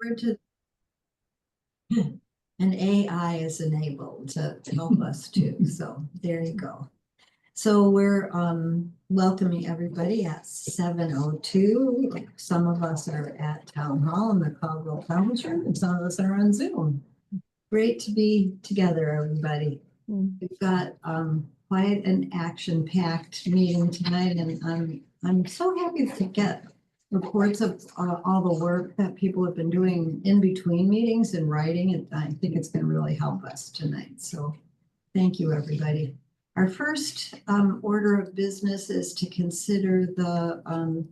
forward to and AI is enabled to help us too. So there you go. So we're welcoming everybody at 7:02. Some of us are at Town Hall in the Caldwell Conference Room, and some of us are on Zoom. Great to be together, everybody. We've got quite an action-packed meeting tonight, and I'm so happy to get reports of all the work that people have been doing in between meetings and writing, and I think it's going to really help us tonight. So thank you, everybody. Our first order of business is to consider the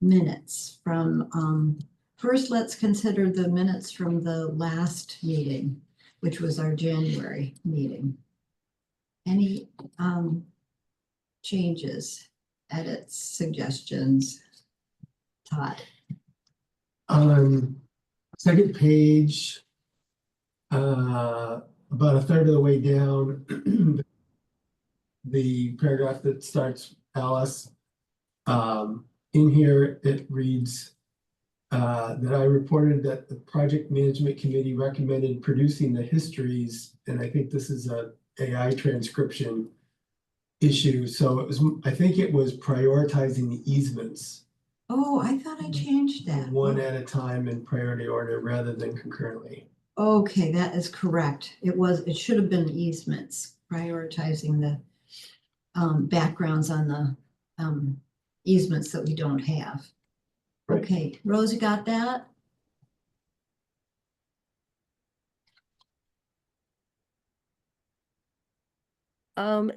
minutes from, first let's consider the minutes from the last meeting, which was our January meeting. Any changes, edits, suggestions? Todd? Second page, about a third of the way down, the paragraph that starts Alice, in here it reads that I reported that the project management committee recommended producing the histories, and I think this is a AI transcription issue. So it was, I think it was prioritizing the easements. Oh, I thought I changed that. One at a time in priority order rather than concurrently. Okay, that is correct. It should have been easements, prioritizing the backgrounds on the easements that we don't have. Right. Okay, Rose, you got that?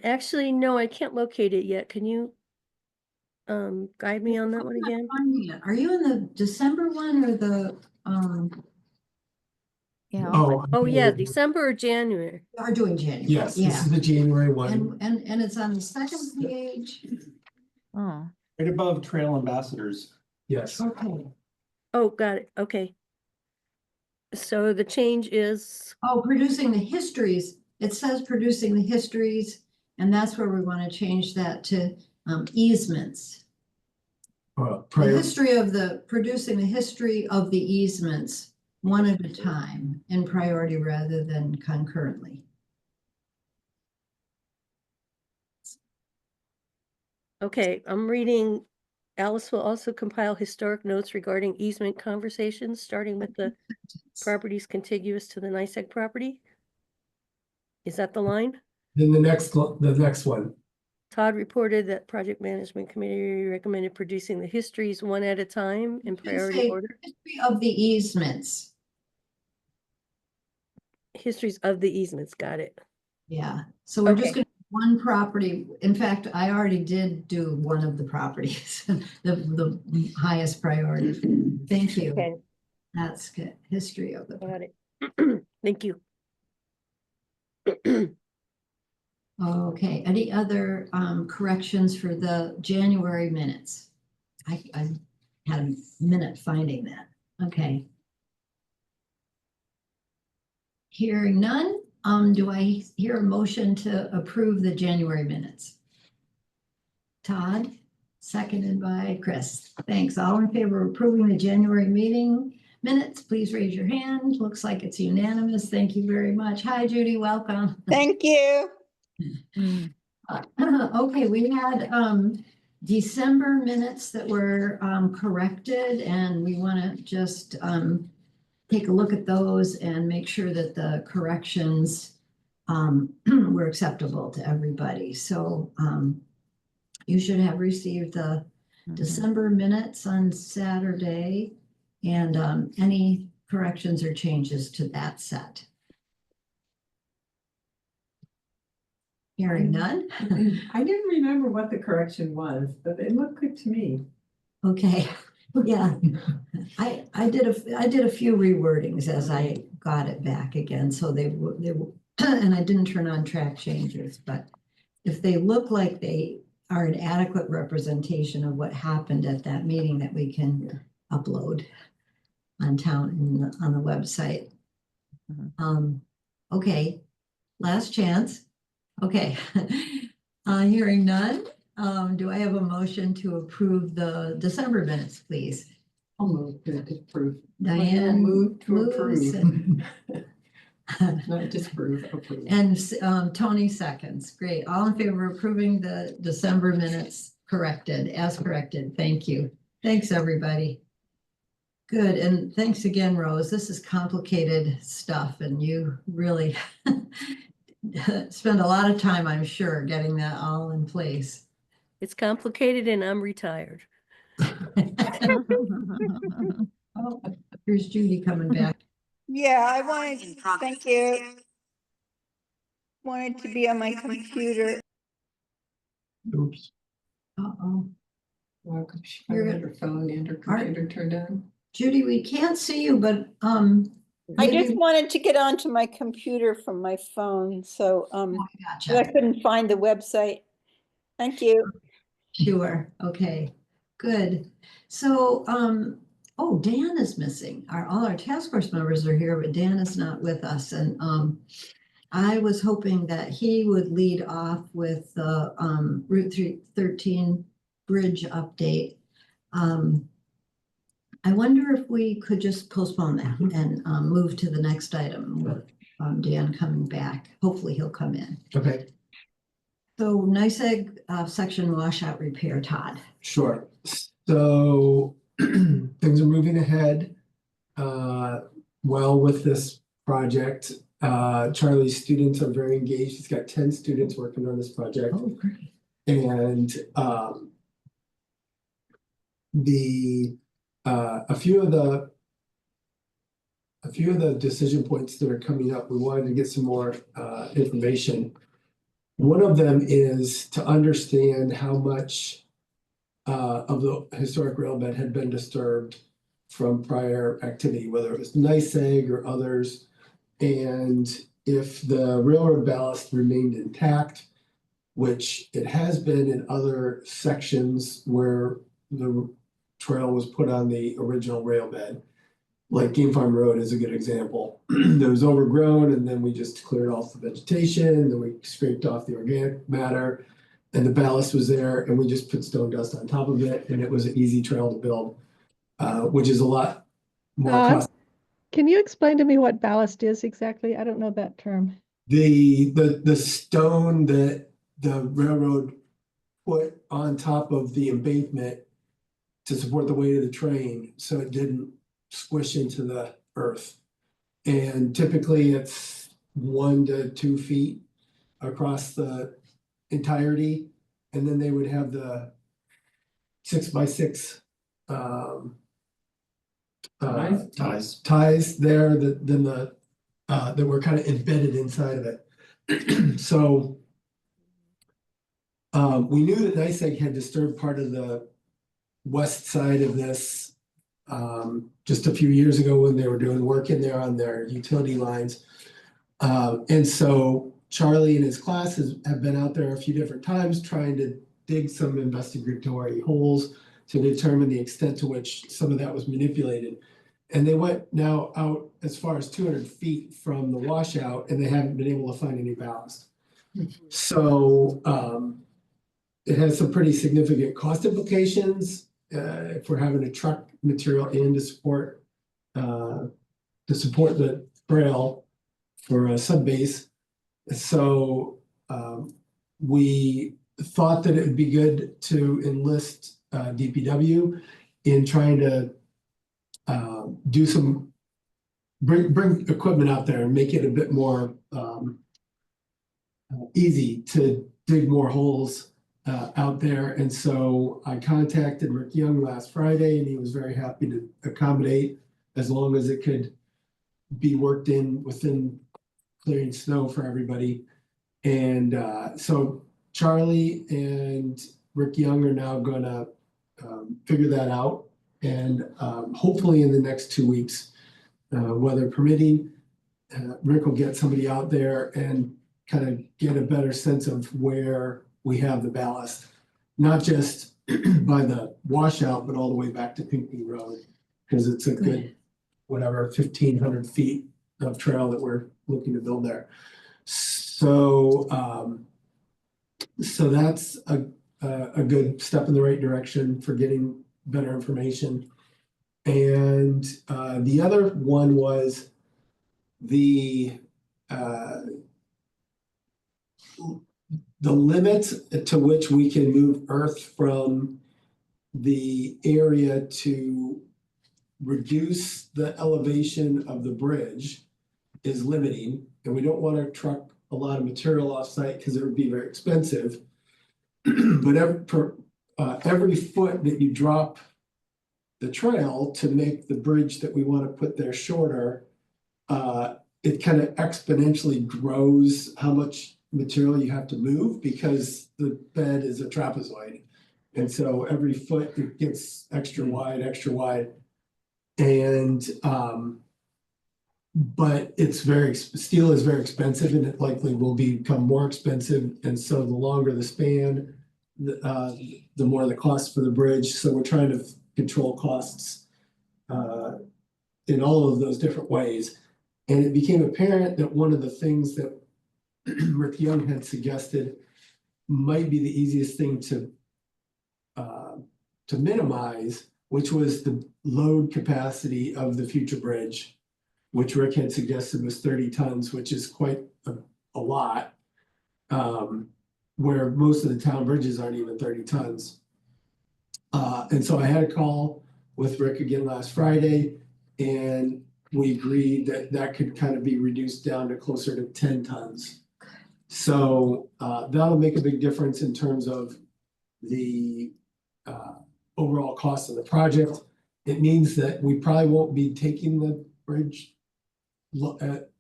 Actually, no, I can't locate it yet. Can you guide me on that one again? Are you in the December one or the Yeah. Oh yeah, December or January? are doing January? Yes, Yeah. this is the January one. And it's on the second page. Oh, Right above Trail Ambassadors. Yes. Okay. Oh, got it. Okay. So the change is, Oh, producing the histories. It says producing the histories, and that's where we want to change that to easements. Well, The history of producing the history of the easements one at a time in priority rather than concurrently. okay, I'm reading, Alice will also compile historic notes regarding easement conversations, starting with the properties contiguous to the NYSEG property. Is that the line? Then the next one. Todd reported that project management committee recommended producing the histories one at a time in priority order. History of the easements. Histories of the easements, got it. Yeah, so we're just Okay. gonna one property. In fact, I already did do one of the properties, the highest priority. Thank you. Okay, That's good. History of the. got it. Thank you. Okay, any other corrections for the January minutes? I had a minute finding that. Okay. Hearing none, do I hear a motion to approve the January minutes? Todd, seconded by Chris. Thanks. All in favor of approving the January meeting minutes, please raise your hand. Looks like it's unanimous. Thank you very much. Hi, Judy. Welcome. Thank you. Okay, we had December minutes that were corrected, and we want to just take a look at those and make sure that the corrections were acceptable to everybody. So you should have received the December minutes on Saturday, and any corrections or changes to that set. Hearing none. I didn't remember what the correction was, but it looked good to me. Okay, yeah. I did a few rewordings as I got it back again, so they were and I didn't turn on track changes, but if they look like they are an adequate representation of what happened at that meeting, that we can upload on on the website. Okay, last chance. Okay, hearing none, do I have a motion to approve the December minutes, please? I'll move to approve. Diane Move to moves approve. and- Not disapprove, approve. And Tony seconds. Great. All in favor of approving the December minutes corrected, as corrected. Thank you. Thanks, everybody. Good. And thanks again, Rose. This is complicated stuff and you really spend a lot of time, I'm sure, getting that all in place. It's complicated and I'm retired. Oh, here's Judy coming back. Yeah, I wanted, thank you. Wanted to be on my computer. Oops. Uh-oh. Well, she probably had her phone and her computer turned on. Judy, we can't see you, but I just maybe- wanted to get onto my computer from my phone, so Oh, so I gotcha. couldn't find the website. Thank you. Sure. Okay, good. So, oh, Dan is missing. All our task force members are here, but Dan is not with us. And I was hoping that he would lead off with the Route 313 bridge update. I wonder if we could just postpone that and move to the next item with Dan coming back. Hopefully he'll come in. Okay, So NYSEG section washout repair, Todd. sure. So things are moving ahead well with this project. Charlie's students are very engaged. He's got 10 students working on this project. Oh, great. And a few of the decision points that are coming up, we wanted to get some more information. One of them is to understand how much of the historic rail bed had been disturbed from prior activity, whether it was NYSEG or others. And if the railroad ballast remained intact, which it has been in other sections where the trail was put on the original rail bed. Like Game Farm Road is a good example. That was overgrown and then we just cleared off the vegetation, then we scraped off the organic matter and the ballast was there and we just put stone dust on top of it and it was an easy trail to build, which is a lot more cost. Can you explain to me what ballast is exactly? I don't know that term. The stone that the railroad put on top of the embankment to support the weight of the train, so it didn't squish into the earth. And typically it's 1 to 2 feet across the entirety. And then they would have the 6x6 ties there that were kind of embedded inside of it. So we knew that NYSEG had disturbed part of the west side of this just a few years ago when they were doing work in there on their utility lines. And so Charlie and his classes have been out there a few different times trying to dig some investigatory holes to determine the extent to which some of that was manipulated. And they went now out as far as 200 feet from the washout and they haven't been able to find any ballast. So it has some pretty significant cost implications if we're having to truck material in to support the trail for a subbase. So we thought that it would be good to enlist DPW in trying to bring equipment out there and make it a bit more easy to dig more holes out there. And so I contacted Rick Young last Friday and he was very happy to accommodate as long as it could be worked in within clearing snow for everybody. And so Charlie and Rick Young are now gonna figure that out. And hopefully in the next 2 weeks, weather permitting, Rick will get somebody out there and kind of get a better sense of where we have the ballast, not just by the washout, but all the way back to Pinckney Road, because it's a good, whatever, 1,500 feet of trail that we're looking to build there. So, so that's a good step in the right direction for getting better information. And the other one was the limit to which we can move earth from the area to reduce the elevation of the bridge is limiting, and we don't want to truck a lot of material off-site because it would be very expensive. But every foot that you drop the trail to make the bridge that we want to put there shorter, it kind of exponentially grows how much material you have to move because the bed is a trapezoid. And so every foot it gets extra wide. And but steel is very expensive, and it likely will become more expensive. And so the longer the span, the more the cost for the bridge. So we're trying to control costs in all of those different ways. And it became apparent that one of the things that Rick Young had suggested might be the easiest thing to minimize, which was the load capacity of the future bridge, which Rick had suggested was 30 tons, which is quite a lot, where most of the town bridges aren't even 30 tons. And so I had a call with Rick again last Friday, and we agreed that that could kind of be reduced down to closer to 10 tons. So that'll make a big difference in terms of the overall cost of the project. It means that we probably won't be taking the bridge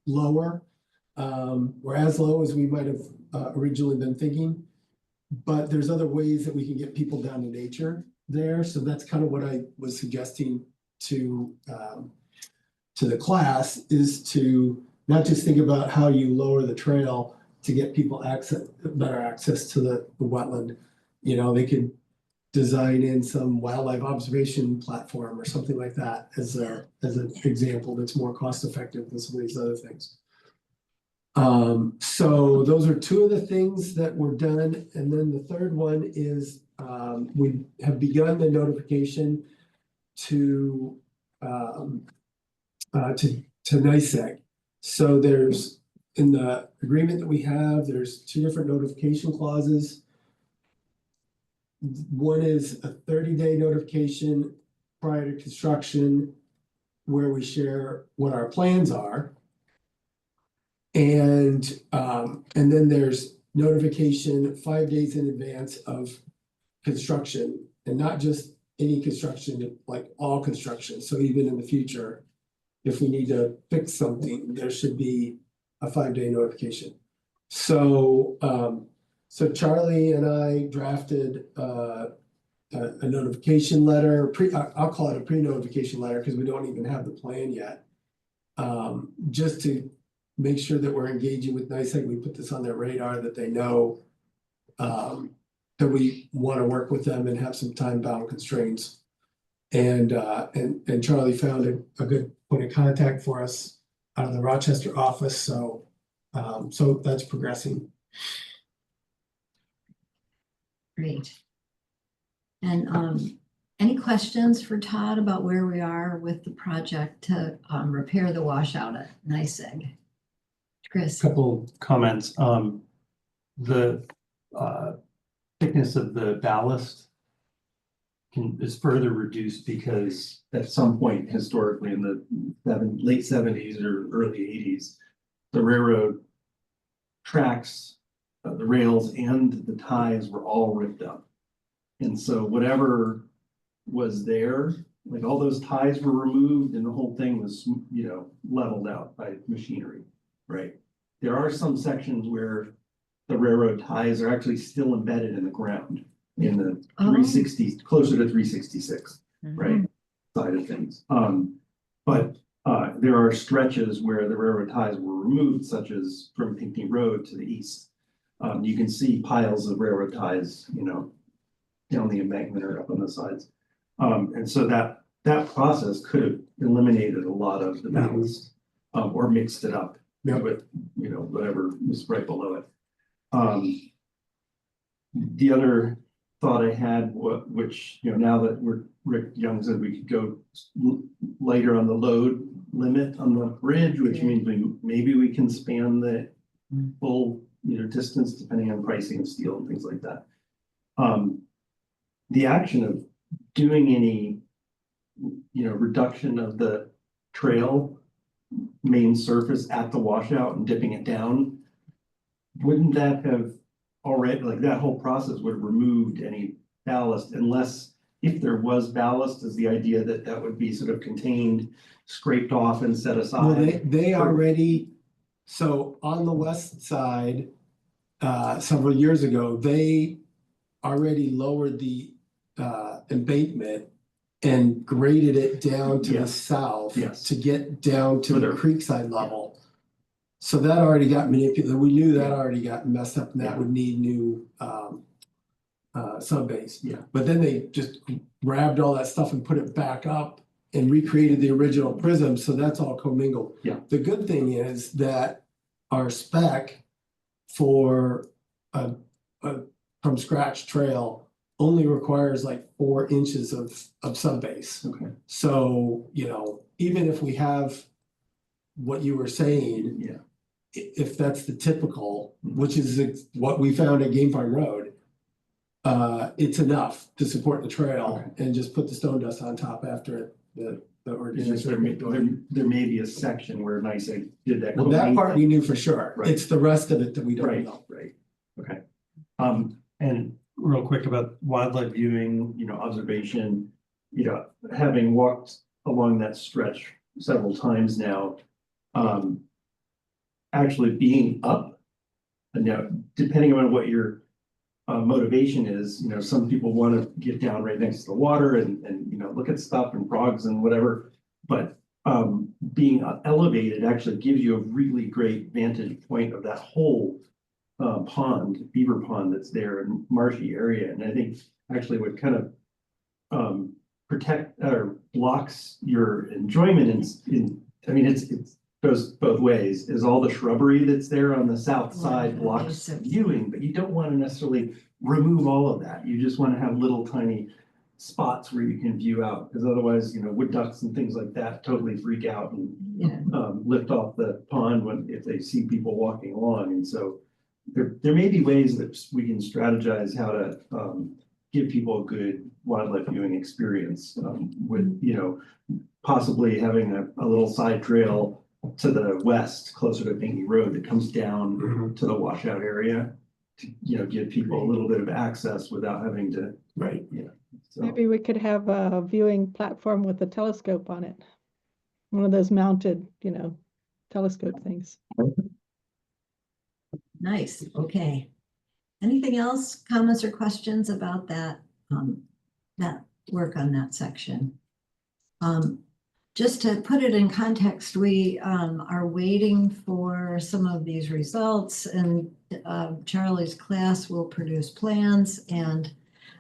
lower, or as low as we might have originally been thinking. But there's other ways that we can get people down to nature there. So that's kind of what I was suggesting to the class, is to not just think about how you lower the trail to get people better access to the wetland. You know, they could design in some wildlife observation platform or something like that as an example that's more cost effective than some of these other things. So those are two of the things that were done. And then the third one is we have begun the notification to NYSEG. So there's, in the agreement that we have, there's two different notification clauses. One is a 30-day notification prior to construction, where we share what our plans are. And then there's notification 5 days in advance of construction, and not just any construction, like all construction. So even in the future, if we need to fix something, there should be a 5-day notification. So so Charlie and I drafted a notification letter. I'll call it a pre-notification letter because we don't even have the plan yet. Just to make sure that we're engaging with NYSEG, we put this on their radar, that they know that we want to work with them and have some time-bound constraints. And Charlie found a good point of contact for us out of the Rochester office. So so that's progressing. Great. And any questions for Todd about where we are with the project to repair the washout at NYSEG? Chris? Couple comments. The thickness of the ballast is further reduced because at some point historically in the late 70s or early 80s, the railroad tracks, the rails and the ties were all ripped up. And so whatever was there, like all those ties were removed and the whole thing was, you know, leveled out by machinery, right? There are some sections where the railroad ties are actually still embedded in the ground in the 360, closer to 366, right, side of things. But there are stretches where the railroad ties were removed, such as from Pinckney Road to the east. You can see piles of railroad ties, you know, down the embankment or up on the sides. And so that process could have eliminated a lot of the ballast, or mixed it up with, you know, whatever was right below it. The other thought I had, which, you know, now that Rick Young said we could go lighter on the load limit on the bridge, which Yeah. means maybe we can span the full, you know, distance depending on pricing of steel and things like that. The action of doing any, you know, reduction of the trail main surface at the washout and dipping it down, wouldn't that have already, like that whole process would have removed any ballast, unless if there was ballast, is the idea that that would be sort of contained, scraped off and set Well, aside? they already, so on the west side, several years ago, they already lowered the embankment and graded it down to the Yes. south. Yes. To get down to the Further. creekside level. So that already got manipulated. We knew that already got messed up and that Yeah. would need new sub base. Yeah. But then they just grabbed all that stuff and put it back up and recreated the original prism, so that's all commingled. Yeah. The good thing is that our spec for a from scratch trail only requires like 4 inches of sub base. Okay, So, you know, even if we have what you were saying, yeah, if that's the typical, which is what we found at Game Farm Road, it's enough to support the trail and just put the stone dust on top after the it's just there may be a section where NYSEG did that. Well, that part we knew for sure. Right. It's the rest of it that we don't Right, know. right, okay. And real quick about wildlife viewing, you know, observation, you know, having walked along that stretch several times now. Actually being up, and now depending on what your motivation is, you know, some people want to get down right next to the water and you know, look at stuff and frogs and whatever. But being elevated actually gives you a really great vantage point of that whole pond, beaver pond that's there in marshy area. And I think actually what kind of protect or blocks your enjoyment I mean, it goes both ways, is all the shrubbery that's there on the south side blocks viewing, but you don't want to necessarily remove all of that. You just want to have little tiny spots where you can view out, because otherwise, you know, wood ducks and things like that totally freak out and Yeah. lift off the pond if they see people walking along. And so there may be ways that we can strategize how to give people a good wildlife viewing experience with, you know, possibly having a little side trail to the west, closer to Pinckney Road, that comes down to the washout area to, you know, give people a little bit of access without having to. Right. Yeah. So, Maybe we could have a viewing platform with a telescope on it. One of those mounted, you know, telescope things. Nice, okay. Anything else, comments or questions about that work on that section? Just to put it in context, we are waiting for some of these results, and Charlie's class will produce plans, and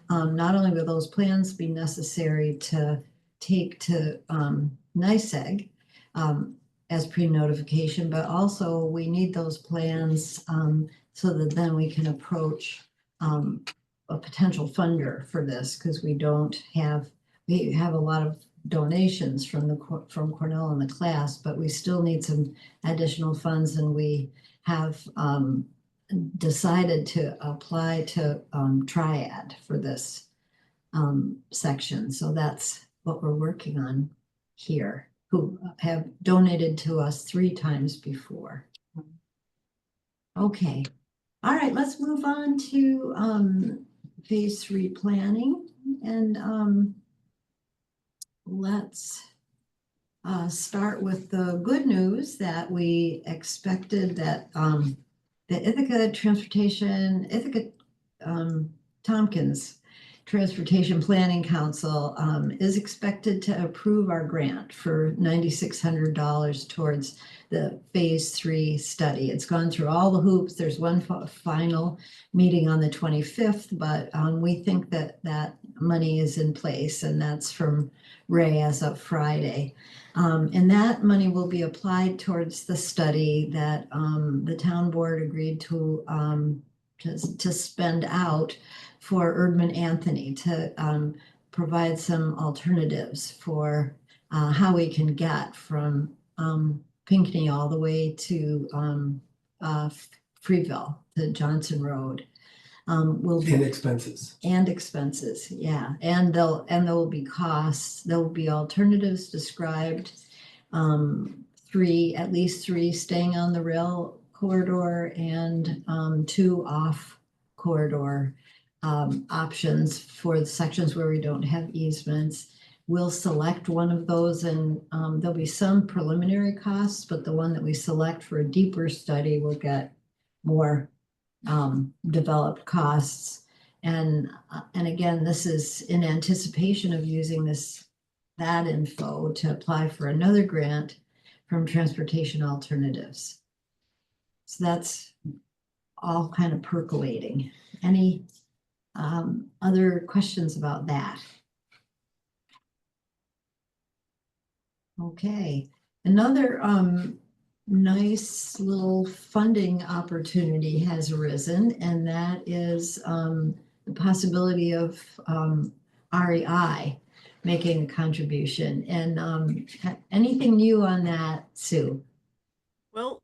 not only will those plans be necessary to take to NYSEG as pre-notification, but also we need those plans so that then we can approach a potential funder for this, because we have a lot of donations from Cornell and the class, but we still need some additional funds, and we have decided to apply to Triad for this section. So that's what we're working on here, who have donated to us 3 times before. Okay, all right, let's move on to phase 3 planning, and let's start with the good news that we expected that the Ithaca Tompkins Transportation Planning Council is expected to approve our grant for $9,600 towards the phase 3 study. It's gone through all the hoops. There's one final meeting on the 25th, but we think that that money is in place, and that's from Ray as of Friday. And that money will be applied towards the study that the town board agreed to spend out for Erdman Anthony to provide some alternatives for how we can get from Pinckney all the way to Freeville, to Johnson Road. Will be And expenses. and expenses, yeah, and there will be costs, there will be alternatives described. At least three staying on the rail corridor and 2 off corridor options for the sections where we don't have easements. We'll select one of those, and there'll be some preliminary costs, but the one that we select for a deeper study will get more developed costs. And again, this is in anticipation of using that info to apply for another grant from Transportation Alternatives. So that's all kind of percolating. Any other questions about that? Okay, another nice little funding opportunity has arisen, and that is the possibility of REI making a contribution. And anything new on that, Sue? Well,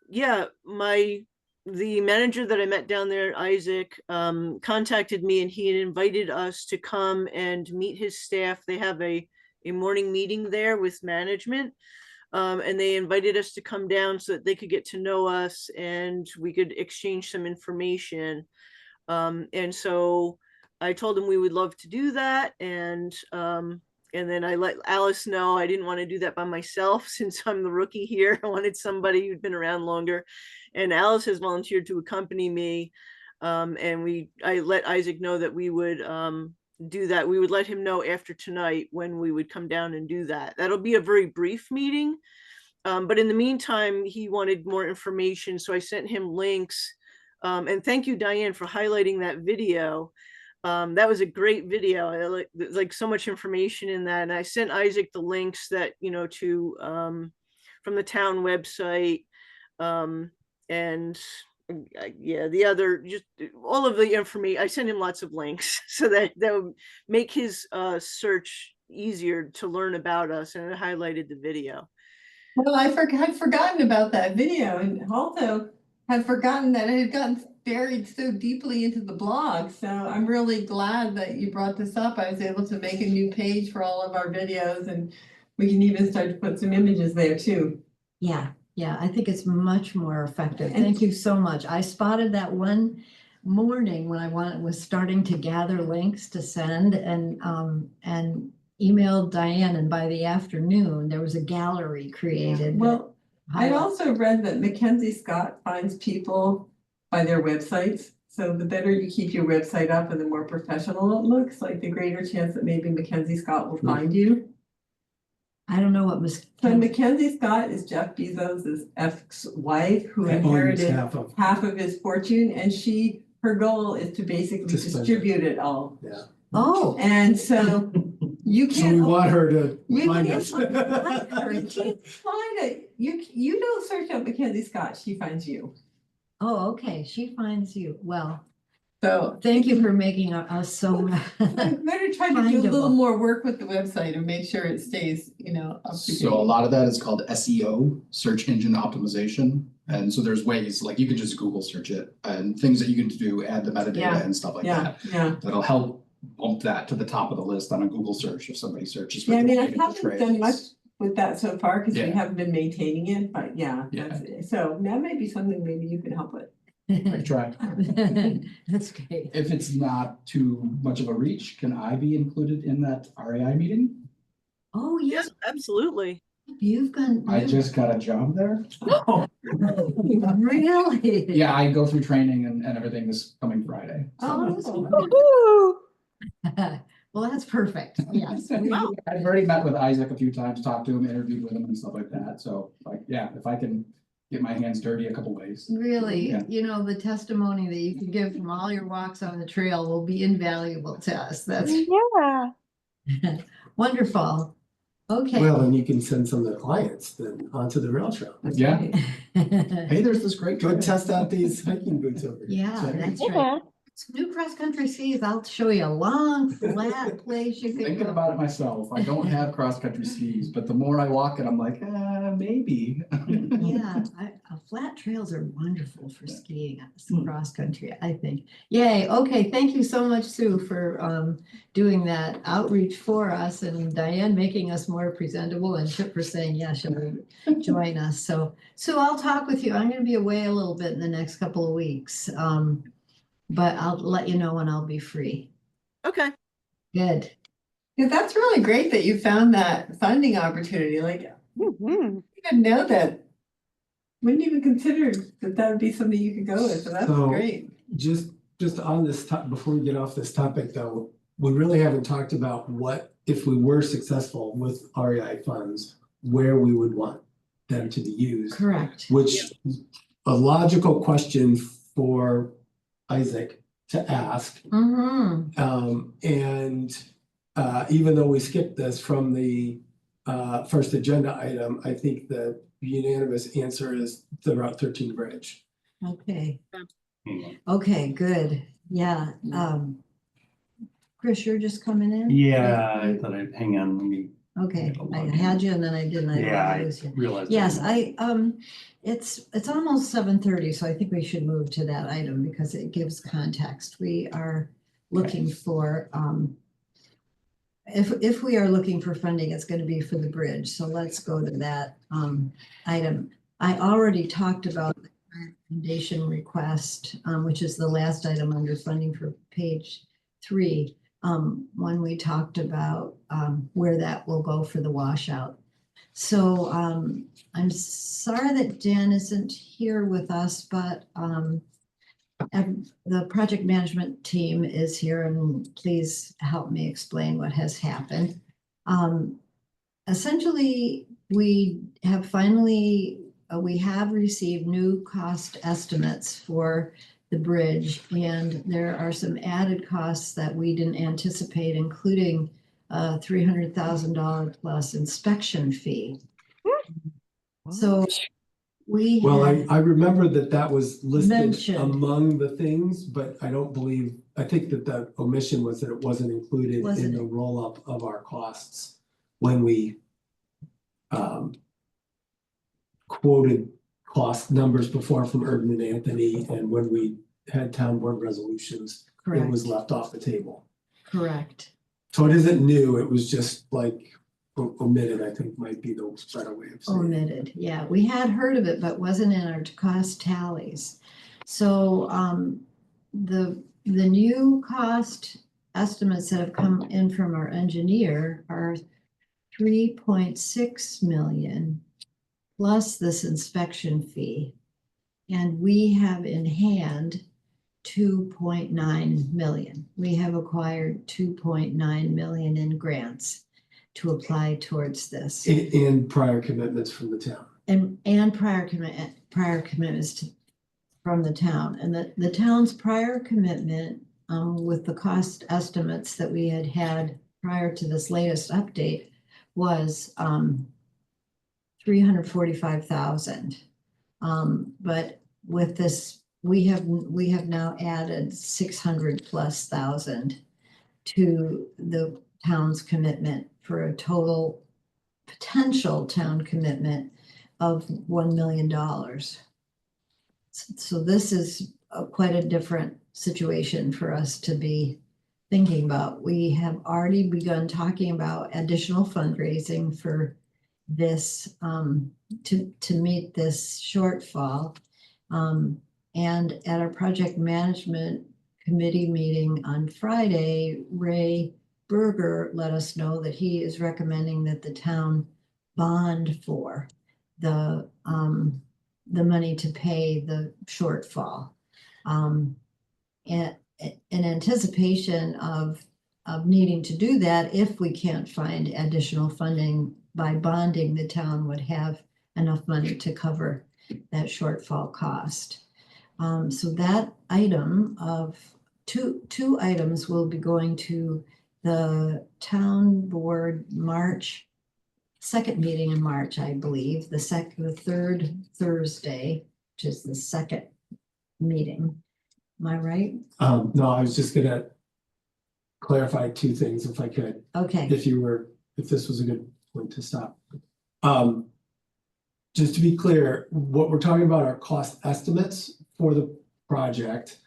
yeah, the manager that I met down there, Isaac, contacted me, and he had invited us to come and meet his staff. They have a morning meeting there with management. And they invited us to come down so that they could get to know us and we could exchange some information. And so I told them we would love to do that. And then I let Alice know I didn't want to do that by myself since I'm the rookie here. I wanted somebody who'd been around longer. And Alice has volunteered to accompany me. And I let Isaac know that we would do that. We would let him know after tonight when we would come down and do that. That'll be a very brief meeting. But in the meantime, he wanted more information. So I sent him links. And thank you, Diane, for highlighting that video. That was a great video. I like so much information in that. And I sent Isaac the links that, to from the town website. And yeah, the other, just all of the information. I sent him lots of links so that would make his search easier to learn about us, and I highlighted the video. Well, I had forgotten about that video, and also had forgotten that it had gotten buried so deeply into the blog. So I'm really glad that you brought this up. I was able to make a new page for all of our videos, and we can even start to put some images there too. Yeah, I think it's much more effective. Thank you so much. I spotted that one morning when I was starting to gather links to send, and emailed Diane, and by the afternoon there was a gallery created. Well, I also read that Mackenzie Scott finds people by their websites. So the better you keep your website up and the more professional it looks, like the greater chance that maybe Mackenzie Scott will find you. I don't know what was. So Mackenzie Scott is Jeff Bezos' ex-wife who inherited half of his fortune, and her goal is to basically distribute it all. Yeah. Oh. And so you So can't. we want her to You find can't us. find it. You don't search out Mackenzie Scott, she finds you. Oh, okay, she finds you. Well, So thank you for making us so. I'm better try to do a little findable. more work with the website and make sure it stays, up to date. So a lot of that is called SEO, search engine optimization. And so there's ways, like you can just Google search it and things that you can do, add the metadata Yeah, and stuff like Yeah, that. yeah. That'll help bump that to the top of the list on a Google search if somebody searches. for Yeah, I mean, I related haven't done much trades. with that so far because we Yeah. haven't been maintaining it, but yeah. Yeah. So that might be something maybe you can help with. I try. That's great. If it's not too much of a reach, can I be included in that REI meeting? Oh, yes, Yes, absolutely. you've gone. I just got a job there. Really? Yeah, I go through training and everything this coming Friday. Oh, that's Woohoo! well, that's perfect. Yes. we- Wow. I've already met with Isaac a few times, talked to him, interviewed with him and stuff like that. So like, yeah, if I can get my hands dirty a couple ways. Really, Yeah. the testimony that you can give from all your walks on the trail will be invaluable to us. That's Yeah. wonderful. Okay. Well, and you can send some of the clients then onto the rail trail. Yeah. Hey, there's this great. Go trail. test out these hiking boots over here. Yeah, So- that's right. New cross-country skis, I'll show you a long, flat place you could Thinking go. about it myself, I don't have cross-country skis, but the more I walk it, I'm like, maybe. Yeah, flat trails are wonderful for skiing, cross-country, I think. Yay, okay, thank you so much, Sue, for doing that outreach for us, and Diane making us more presentable, and Chip for saying, yeah, she'll join us. So, Sue, I'll talk with you. I'm gonna be away a little bit in the next couple of weeks. But I'll let you know when I'll be free. Okay. Good. Yeah, that's really great that you found that funding opportunity. Like, Mhm. I didn't know that. Wouldn't even consider that that would be something you could go with. So that's So- great. Just on this before we get off this topic though, we really haven't talked about what, if we were successful with REI funds, where we would want them to be used. Correct. Which a logical question for Isaac to ask. Mm-hmm. Even though we skipped this from the first agenda item, I think the unanimous answer is the Route 13 bridge. Okay. Hang on. Okay, good. Yeah. Chris, you're just coming in? Yeah, I thought I'd hang on, let me. Okay, Get a I login. had you and then I didn't. I didn't Yeah, I lose you. realized. Yes, it's almost 7:30, so I think we should move to that item because it gives context. We are looking for, if we are looking for funding, it's gonna be for the bridge, so let's go to that, item. I already talked about the recommendation request, which is the last item under funding for page 3. When we talked about, where that will go for the washout. So, I'm sorry that Dan isn't here with us, but, the project management team is here and please help me explain what has happened. Essentially, we have received new cost estimates for the bridge, and there are some added costs that we didn't anticipate, including a $300,000 plus inspection fee. So we Well, had, I remember that was listed Mentioned. among the things, but I think that the omission was that it wasn't included in Wasn't the it? roll-up of our costs when we quoted cost numbers before from Urban and Anthony, and when we had town board resolutions, it was correct, left off the table. correct. So it isn't new, it was just like omitted, I think might be the better way of saying it. Omitted, yeah, we had heard of it, but wasn't in our cost tallies. So, the new cost estimates that have come in from our engineer are 3.6 million plus this inspection fee. And we have in hand 2.9 million. We have acquired 2.9 million in grants to apply towards this. And prior commitments from the town. And prior commitments from the town, and the town's prior commitment, with the cost estimates that we had prior to this latest update was, 345,000. But with this, we have now added 600,000+ to the town's commitment for a total potential town commitment of $1 million. So this is quite a different situation for us to be thinking about. We have already begun talking about additional fundraising for this, to meet this shortfall. And at our project management committee meeting on Friday, Ray Berger let us know that he is recommending that the town bond for the money to pay the shortfall. And in anticipation of needing to do that, if we can't find additional funding by bonding, the town would have enough money to cover that shortfall cost. So that item of two items will be going to the town board second meeting in March, I believe, the third Thursday, which is the second meeting. Am I right? No, I was just gonna clarify two things if I could, Okay, if this was a good point to stop. Just to be clear, what we're talking about are cost estimates for the project.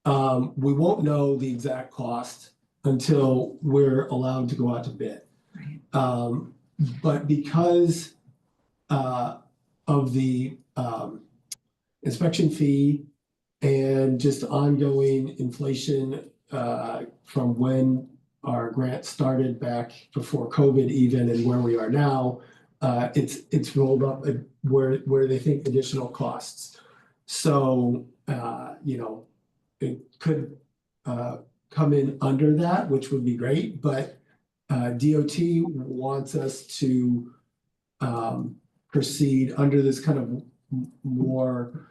We won't know the exact cost until we're allowed to go out to bid. right. But because of the inspection fee and just ongoing inflation from when our grant started back before COVID even and where we are now, it's rolled up at where they think additional costs. So it could come in under that, which would be great, but DOT wants us to proceed under this kind of more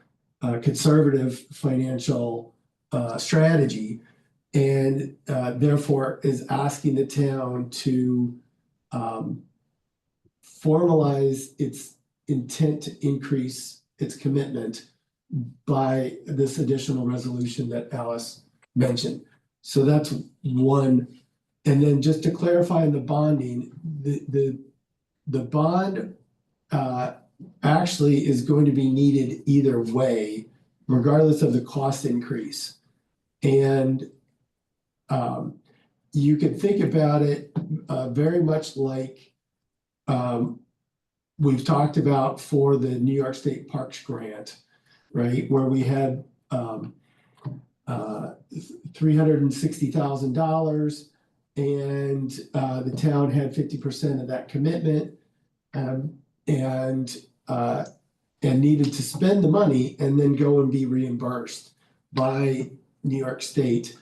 conservative financial strategy, and therefore is asking the town to formalize its intent to increase its commitment by this additional resolution that Alice mentioned. So that's one. And then just to clarify in the bonding, the bond actually is going to be needed either way, regardless of the cost increase. And you can think about it very much like we've talked about for the New York State Parks Grant, right? Where we had $360,000 and the town had 50% of that commitment and needed to spend the money and then go and be reimbursed by New York State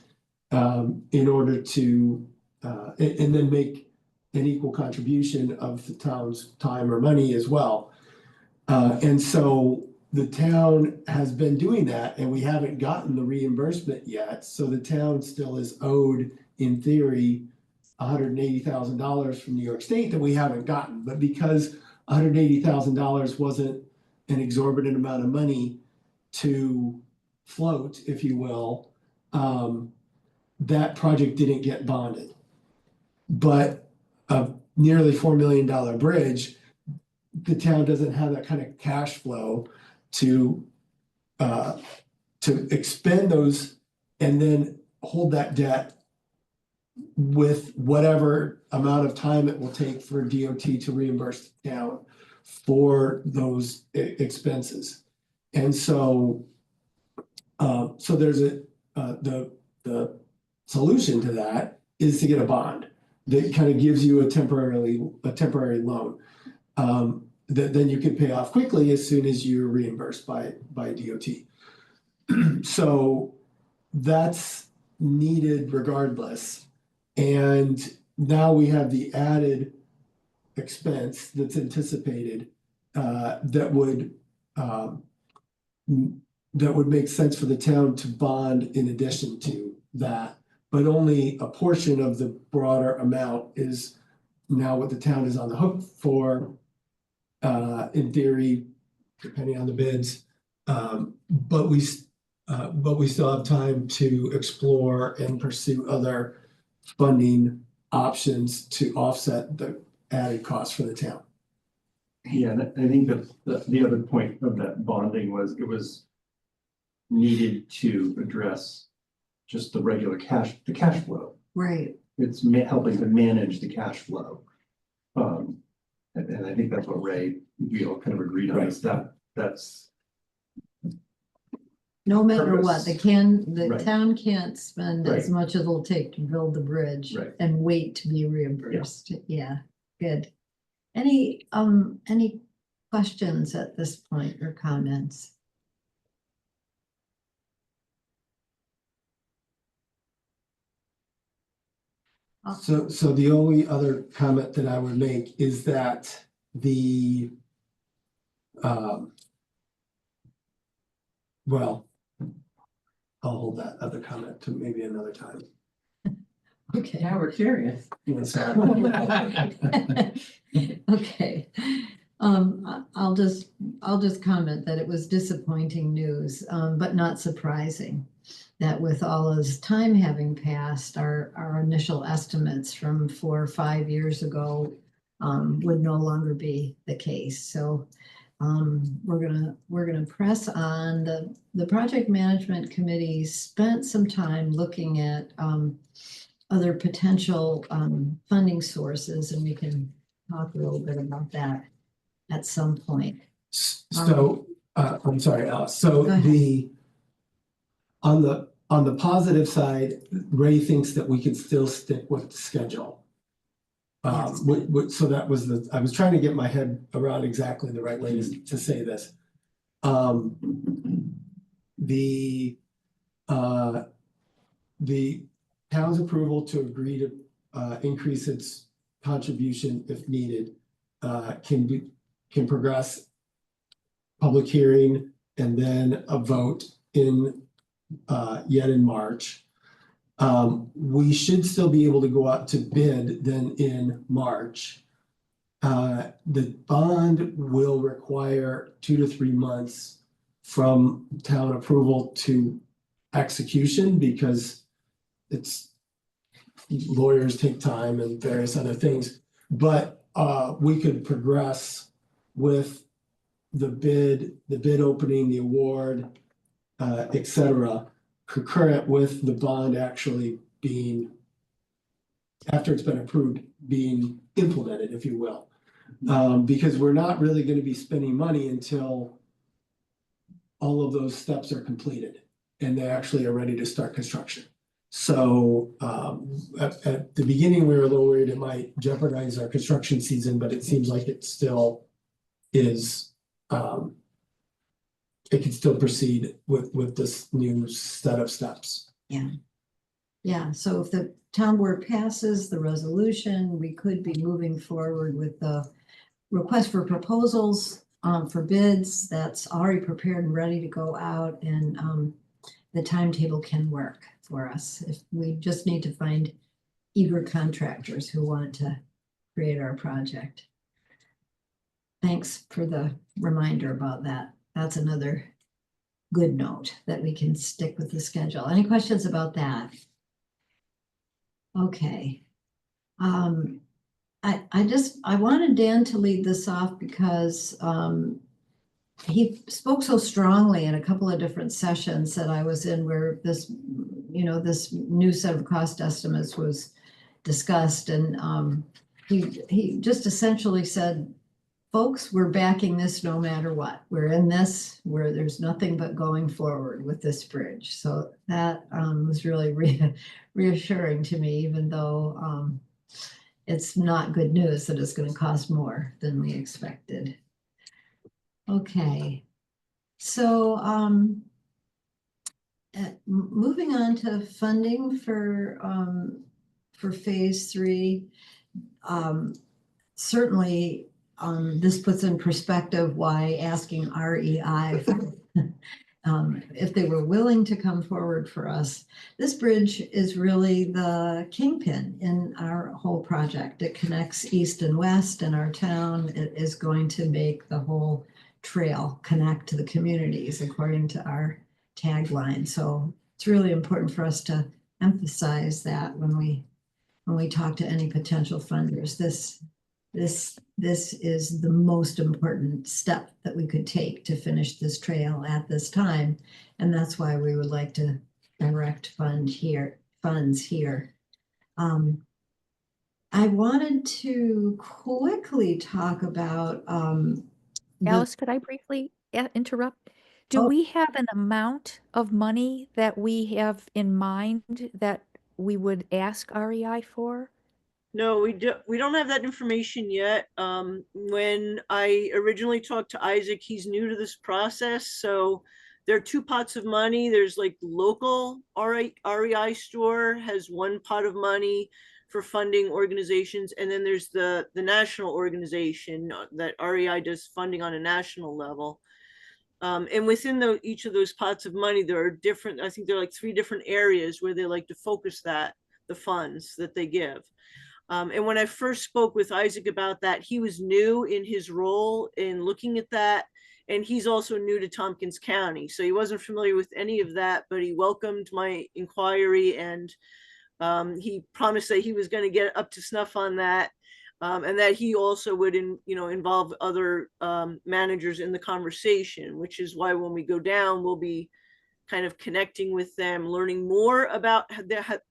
in order to and then make an equal contribution of the town's time or money as well. And so the town has been doing that and we haven't gotten the reimbursement yet. So the town still is owed, in theory, $180,000 from New York State that we haven't gotten. But because $180,000 wasn't an exorbitant amount of money to float, if you will, that project didn't get bonded. But a nearly $4 million bridge, the town doesn't have that kind of cash flow to expend those and then hold that debt with whatever amount of time it will take for DOT to reimburse the town for those expenses. And so there's the solution to that is to get a bond that kind of gives you a temporary loan that then you can pay off quickly as soon as you're reimbursed by DOT. So that's needed regardless. And now we have the added expense that's anticipated that would make sense for the town to bond in addition to that. But only a portion of the broader amount is now what the town is on the hook for, in theory, depending on the bids. But we still have time to explore and pursue other funding options to offset the added cost for the town. Yeah, and I think that the other point of that bonding was it was needed to address just the regular cash flow. Right. It's helping to manage the cash flow. And I think that's what we all kind of agreed on, is that's No matter what, purpose. the Right. town can't spend as Right. much as it'll take to build the bridge Right. and wait to be reimbursed. Yeah, good. Any questions at this point or comments? So the only other comment that I would make is that well, I'll hold that other comment to maybe another time. Okay. Now we're curious. Okay. I'll just comment that it was disappointing news, but not surprising. that with all this time having passed, our initial estimates from 4 or 5 years ago would no longer be the case. So we're gonna press on. The project management committee spent some time looking at other potential funding sources, and we can talk a little bit about that at some point. So, I'm sorry, Alice, so Go ahead. on the positive side, Ray thinks that we can still stick with the schedule. Yes. So that was I was trying to get my head around exactly the right way to say this. The town's approval to agree to increase its contribution if needed can progress public hearing and then a vote yet in March. We should still be able to go out to bid then in March. The bond will require 2 to 3 months from town approval to execution because lawyers take time and various other things. But we could progress with the bid opening, the award, et cetera, concurrent with the bond actually being, after it's been approved, being implemented, if you will. Because we're not really going to be spending money until all of those steps are completed and they actually are ready to start construction. So at the beginning, we were a little worried it might jeopardize our construction season, but it seems like it still is. It can still proceed with this new set of steps. Yeah, so if the town board passes the resolution, we could be moving forward with the request for proposals for bids that's already prepared and ready to go out, and the timetable can work for us. If we just need to find eager contractors who want to create our project. Thanks for the reminder about that. That's another good note that we can stick with the schedule. Any questions about that? Okay. I wanted Dan to lead this off because he spoke so strongly in a couple of different sessions that I was in where this new set of cost estimates was discussed, and he just essentially said, folks, we're backing this no matter what. We're in this where there's nothing but going forward with this bridge. So that was really reassuring to me, even though it's not good news that it's going to cost more than we expected. Okay, so moving on to funding for phase 3, certainly this puts in perspective why asking REI if they were willing to come forward for us. This bridge is really the kingpin in our whole project. It connects east and west in our town. It is going to make the whole trail connect to the communities according to our tagline. So it's really important for us to emphasize that when we talk to any potential funders. This is the most important step that we could take to finish this trail at this time. And that's why we would like to direct funds here. I wanted to quickly talk about Alice, could I briefly interrupt? Do Oh. we have an amount of money that we have in mind that we would ask REI for? No, we don't have that information yet. When I originally talked to Isaac, he's new to this process. So there are 2 pots of money. There's like local REI store has 1 pot of money for funding organizations. And then there's the national organization that REI does funding on a national level. And within each of those pots of money, there are different, I think there are like 3 different areas where they like to focus the funds that they give. And when I first spoke with Isaac about that, he was new in his role in looking at that. and he's also new to Tompkins County, so he wasn't familiar with any of that, but he welcomed my inquiry, and he promised that he was going to get up to snuff on that, and that he also would involve other managers in the conversation, which is why when we go down, we'll be kind of connecting with them, learning more about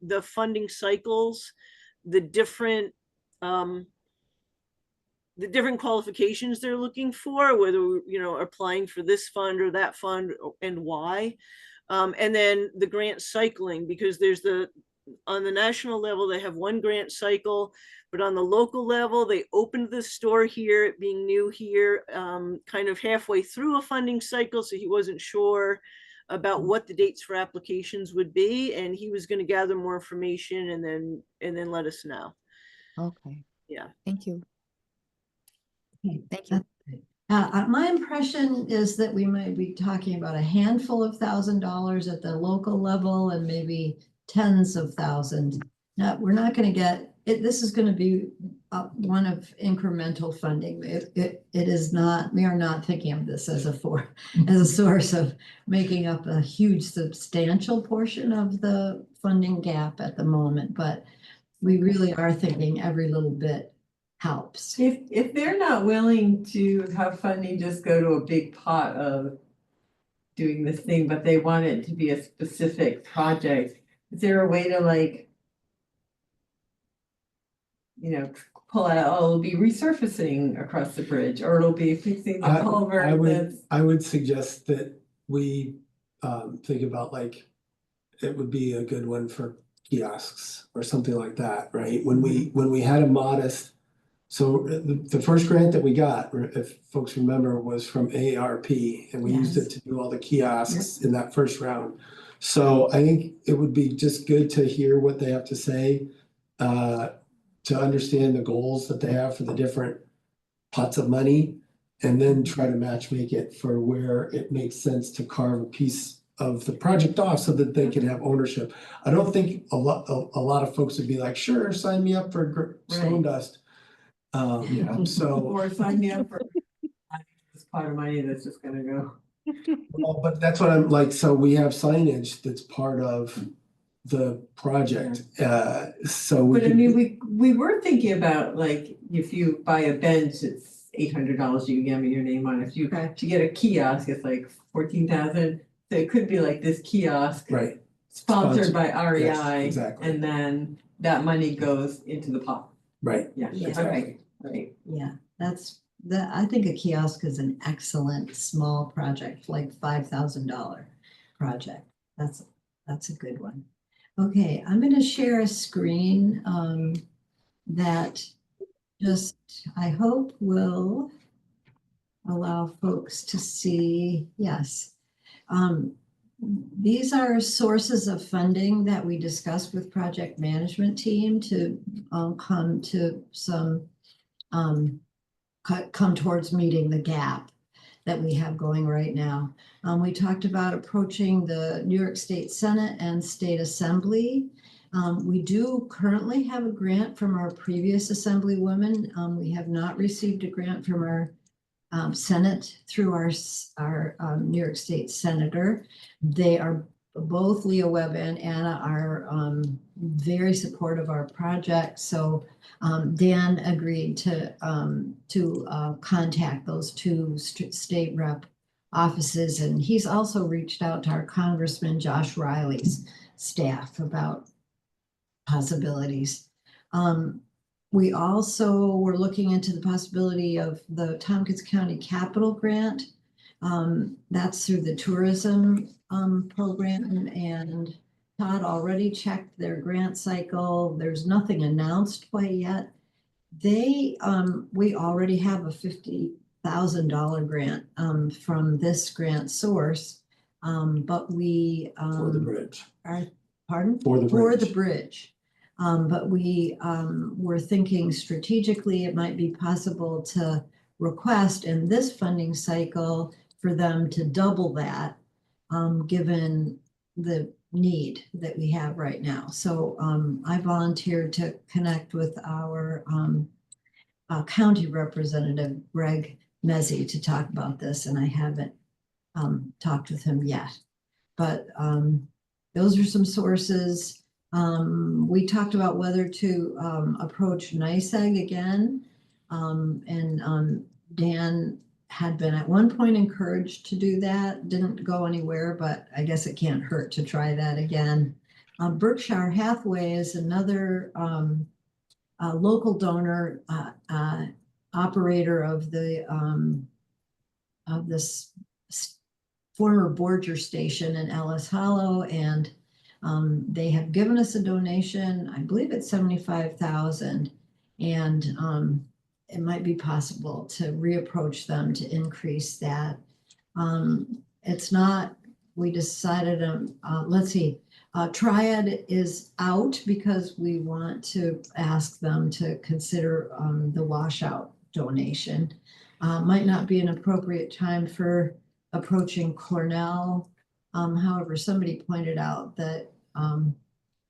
the funding cycles, the different qualifications they're looking for, whether applying for this fund or that fund, and why, and then the grant cycling, because there's on the national level they have one grant cycle, but on the local level they opened the store here, it being new here, kind of halfway through a funding cycle, so he wasn't sure about what the dates for applications would be, and he was going to gather more information and then let us know. Okay, Yeah. thank you. Okay, Thank you. my impression is that we might be talking about a handful of $1,000s at the local level and maybe tens of thousands. Now, we're not going to get it. This is going to be one of incremental funding. It is not, we are not thinking of this as a source of making up a huge substantial portion of the funding gap at the moment, but we really are thinking every little bit helps. If they're not willing to have funding just go to a big pot of doing this thing, but they want it to be a specific project, is there a way to pull out, it'll be resurfacing across the bridge, or it'll be fixing the culvert? I would suggest that we think about it would be a good one for kiosks or something like that, right? When we had a modest, so the first grant that we got, if folks remember, was from ARP, and we used it to do all the kiosks in that first round. So I think it would be just good to hear what they have to say, to understand the goals that they have for the different pots of money, and then try to matchmake it for where it makes sense to carve a piece of the project off so that they can have ownership. I don't think a lot of folks would be like, sure, sign me up for stone dust. So Or sign me up for this pot of money that's just gonna go. well, but that's what I'm like, so we have signage that's part of the project, so we But I could- mean, we were thinking about if you buy a bench, it's $800, you can give me your name on it. If you to get a kiosk, it's like 14,000. So it could be like this kiosk right, sponsored by Yes, REI, exactly. and then that money goes into the pot. right. Yeah, Yeah. right. Yeah, I think a kiosk is an excellent small project, like $5,000 project. That's a good one. Okay, I'm going to share a screen that just, I hope will allow folks to see, yes. These are sources of funding that we discussed with project management team to come to some come towards meeting the gap that we have going right now. We talked about approaching the New York State Senate and State Assembly. We do currently have a grant from our previous Assemblywoman. We have not received a grant from our Senate through our New York State Senator. They are both Leah Webb and Anna are very supportive of our project. So Dan agreed to contact those two state rep offices, and he's also reached out to our Congressman Josh Riley's staff about possibilities. We also were looking into the possibility of the Tompkins County Capital Grant. That's through the tourism program, and Todd already checked their grant cycle. There's nothing announced quite yet. We already have a $50,000 grant from this grant source, but we For the bridge. Pardon? For the bridge. But we were thinking strategically it might be possible to request in this funding cycle for them to double that, given the need that we have right now. So I volunteered to connect with our county representative, Greg Mezzi to talk about this, and I haven't talked with him yet. But those are some sources. We talked about whether to approach NYSEG again. And Dan had been at one point encouraged to do that, didn't go anywhere, but I guess it can't hurt to try that again. Berkshire Hathaway is another local donor, operator of this former Borger station in Ellis Hollow, and they have given us a donation. I believe it's 75,000, and it might be possible to reapproach them to increase that. It's not. We decided. Let's see. Triad is out because we want to ask them to consider the washout donation. Might not be an appropriate time for approaching Cornell. However, somebody pointed out that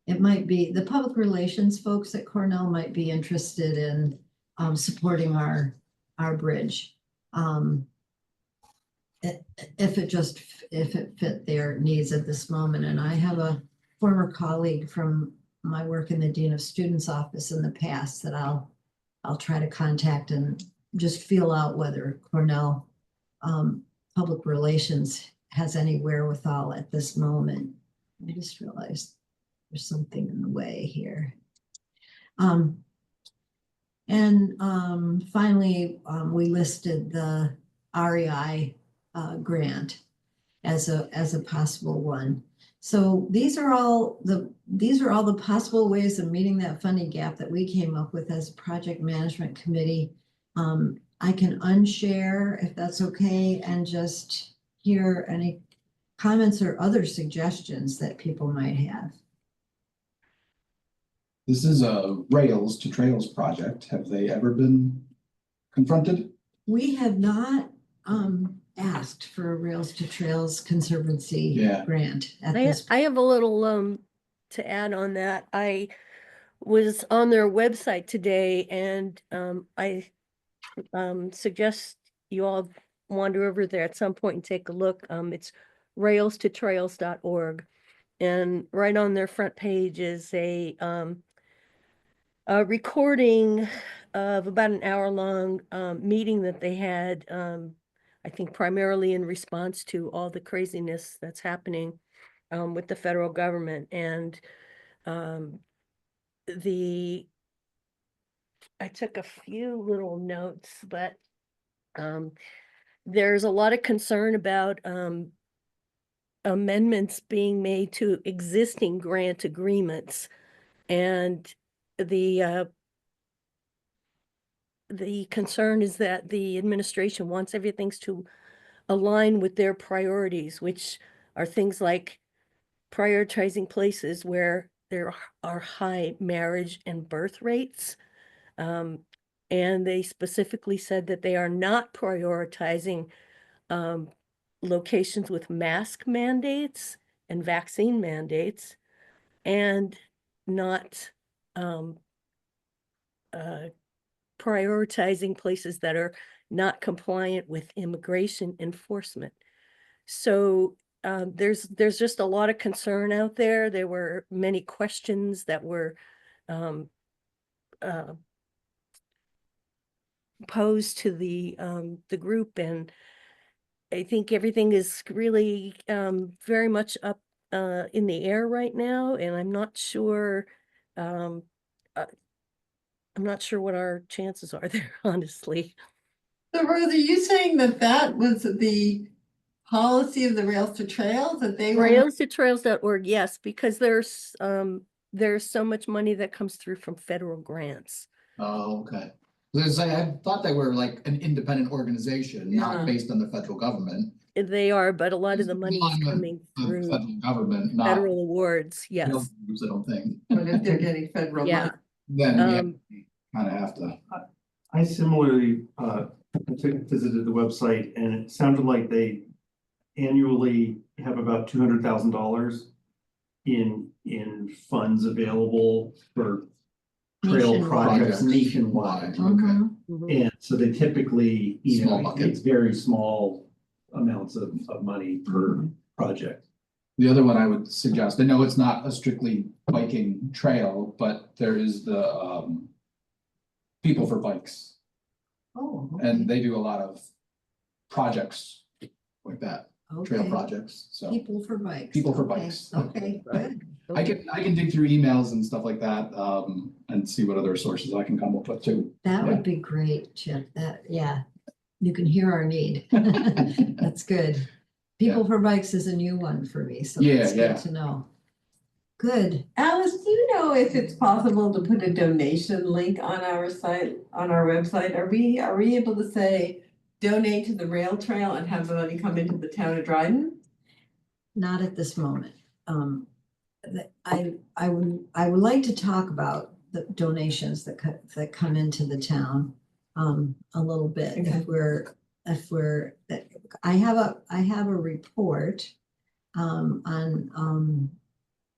it might be the public relations folks at Cornell might be interested in supporting our bridge. If it fit their needs at this moment. And I have a former colleague from my work in the Dean of Students office in the past that I'll try to contact and just feel out whether Cornell public relations has any wherewithal at this moment. I just realized there's something in the way here. Finally, we listed the REI grant as a possible one. So these are all the possible ways of meeting that funding gap that we came up with as a project management committee. I can unshare if that's okay and just hear any comments or other suggestions that people might have. This is a Rails to Trails project. Have they ever been confronted? We have not asked for a Rails to Trails Conservancy grant at this. I have a little to add on that. I was on their website today, and I suggest you all wander over there at some point and take a look. It's railstotrails.org, and right on their front page is a recording of about an hour-long meeting that they had, I think primarily in response to all the craziness that's happening with the federal government. And I took a few little notes, but there's a lot of concern about amendments being made to existing grant agreements, and the concern is that the administration wants everything to align with their priorities, which are things like prioritizing places where there are high marriage and birth rates. And they specifically said that they are not prioritizing locations with mask mandates and vaccine mandates, and not prioritizing places that are not compliant with immigration enforcement. So there's just a lot of concern out there. There were many questions that were posed to the group, and I think everything is really very much up in the air right now, and I'm not sure what our chances are there, honestly. So Rose, are you saying that that was the policy of the Rails to Trails, that they were? Railstotrails.org, yes, because there's so much money that comes through from federal grants. Oh, okay. I thought they were like an independent organization, not based on the federal government. They are, but a lot of the money is coming through Federal government, not federal awards, yes. I don't think. But if they're getting federal Yeah. money. Then kind of have to. I similarly visited the website, and it sounded like they annually have about $200,000 in funds available for trail Nationwide. projects nationwide. Mhm. Mhm. And so they typically, you Small know, bucket. it's very small amounts of money per project. The other one I would suggest, I know it's not a strictly biking trail, but there is the People for Bikes. Oh, And okay. they do a lot of projects like that, trail Okay. projects, so. People for bikes. People for Okay, Bikes. Okay, Right. good. I can dig through emails and stuff like that, and see what other sources I can come up with too. That Yeah. would be great, Chip. Yeah, you can hear our need. That's good. People for Bikes is a new one for me, so Yeah, it's yeah. good to know. Good. Alice, do you know if it's possible to put a donation link on our site, on our website? Are we able to say donate to the rail trail and have the money come into the town of Dryden? Not at this moment. I would like to talk about the donations that come into the town a little bit. Okay. I have a report on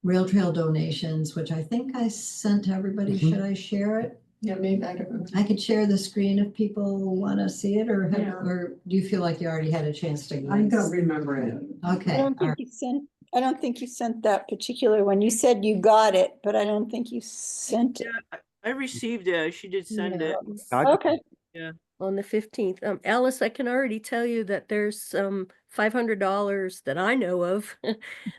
rail trail donations, which I think I sent to everybody. Mhm. Should I share it? Yeah, maybe I don't. I could share the screen if people want to see it, or Yeah. or do you feel like you already had a chance to? I glance? don't remember it. Okay. I don't all think you sent, I don't think you sent that particular one. You said you got it, but I don't think you sent it. Yeah, I received it. She did send Yeah. it. Okay. On the 15th. Alice, I can already tell you that there's some $500 that I know of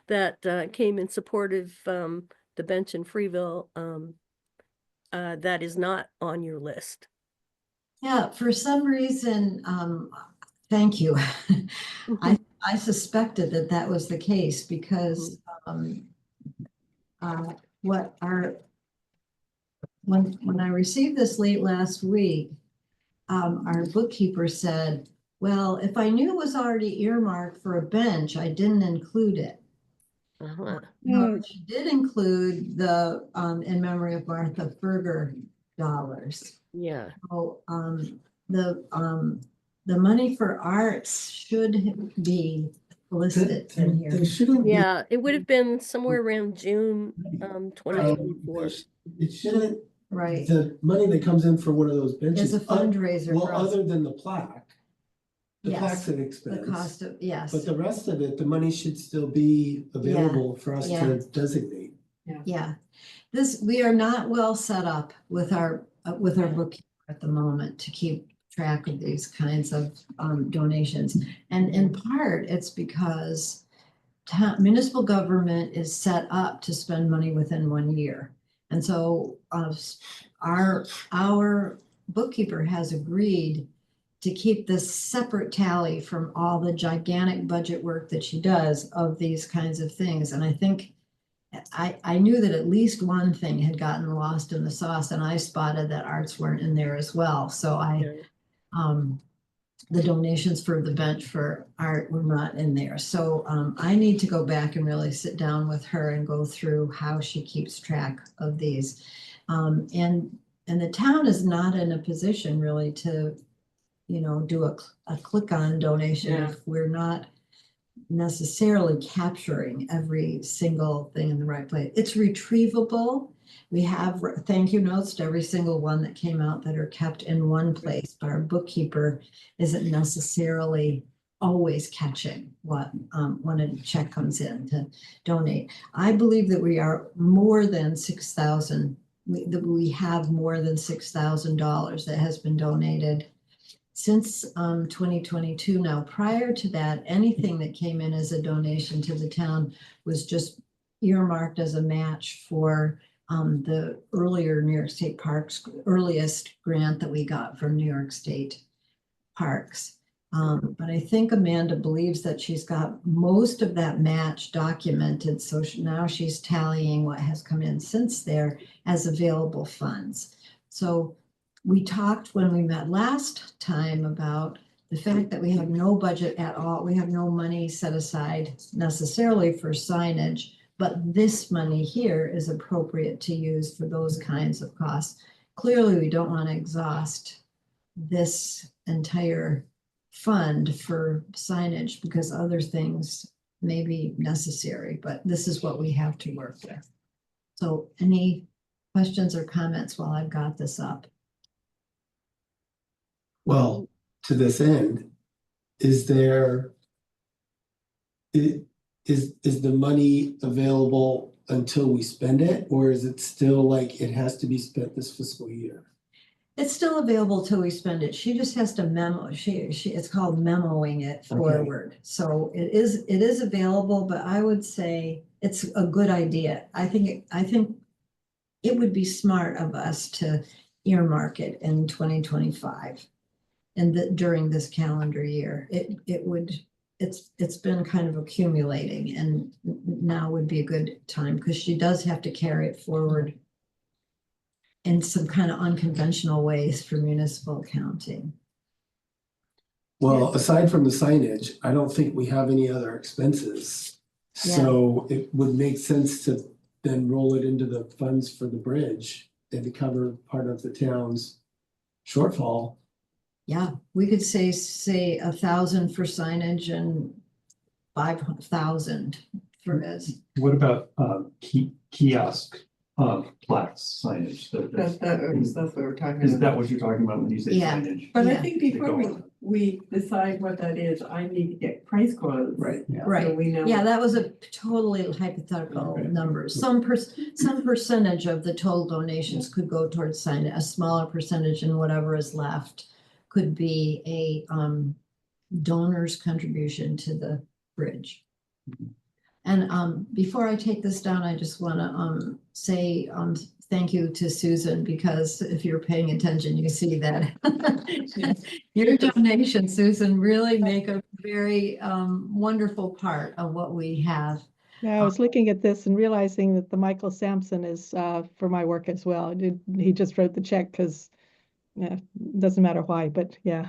that came in support of the bench in Freeville that is not on your list. Yeah, for some reason, thank you. I suspected that that was the case because when I received this late last week, our bookkeeper said, well, if I knew it was already earmarked for a bench, I didn't include it. Uh-huh. No, she did include the in memory of Martha Berger dollars. Yeah. So the money for arts should be listed in They here. shouldn't be. Yeah, it would have been somewhere around June 2024. It shouldn't, Right, the money that comes in for one of those benches. as a fundraiser Well, for us, other than the plaque. The Yes, plaque's an the expense. cost of, yes, But the rest of it, the money should still be available for us yeah. to designate. yeah. We are not well set up with our bookkeeper at the moment to keep track of these kinds of donations. And in part, it's because municipal government is set up to spend money within 1 year. And so our bookkeeper has agreed to keep this separate tally from all the gigantic budget work that she does of these kinds of things. And I think I knew that at least one thing had gotten lost in the sauce, and I spotted that arts weren't in there as well. So the donations for the bench for art were not in there. So I need to go back and really sit down with her and go through how she keeps track of these. And the town is not in a position really to, do a click on donation Yeah. if we're not necessarily capturing every single thing in the right place. It's retrievable. We have thank you notes to every single one that came out that are kept in one place, but our bookkeeper isn't necessarily always catching what when a check comes in to donate. I believe that we are more than 6,000. That we have more than $6,000 that has been donated since 2022. Now, prior to that, anything that came in as a donation to the town was just earmarked as a match for the earlier New York State Parks, earliest grant that we got from New York State Parks. But I think Amanda believes that she's got most of that match documented. So now she's tallying what has come in since there as available funds. So we talked when we met last time about the fact that we have no budget at all. We have no money set aside necessarily for signage, but this money here is appropriate to use for those kinds of costs. Clearly, we don't want to exhaust this entire fund for signage because other things may be necessary, but this is what we have to work with. So any questions or comments while I've got this up? Well, to this end, is there? Is the money available until we spend it, or is it still like it has to be spent this fiscal year? It's still available till we spend it. She just has to memo, it's called memoing it forward. So it is available, but I would say it's a good idea. I think it would be smart of us to earmark it in 2025. And during this calendar year, it's been kind of accumulating, and now would be a good time because she does have to carry it forward in some kind of unconventional ways for municipal accounting. Well, aside from the signage, I don't think we have any other expenses. So it would make sense to then roll it into the funds for the bridge and to cover part of the town's shortfall. Yeah, we could say 1,000 for signage and 5,000 for as. What about kiosk plaques signage? That's what we're talking Is about. that what you're talking about when you say Yeah. signage? But I Yeah. think before we decide what that is, I need to get price quotes. Right. Yeah. So Right. we know. Yeah, that was a totally hypothetical Okay. number. Some percentage of the total donations could go towards sign, a smaller percentage, and whatever is left could be a donor's contribution to the bridge. And before I take this down, I just want to say thank you to Susan, because if you're paying attention, you see that your donations, Susan, really make a very wonderful part of what we have. Yeah, I was looking at this and realizing that the Michael Sampson is for my work as well. He just wrote the check because doesn't matter why, but yeah,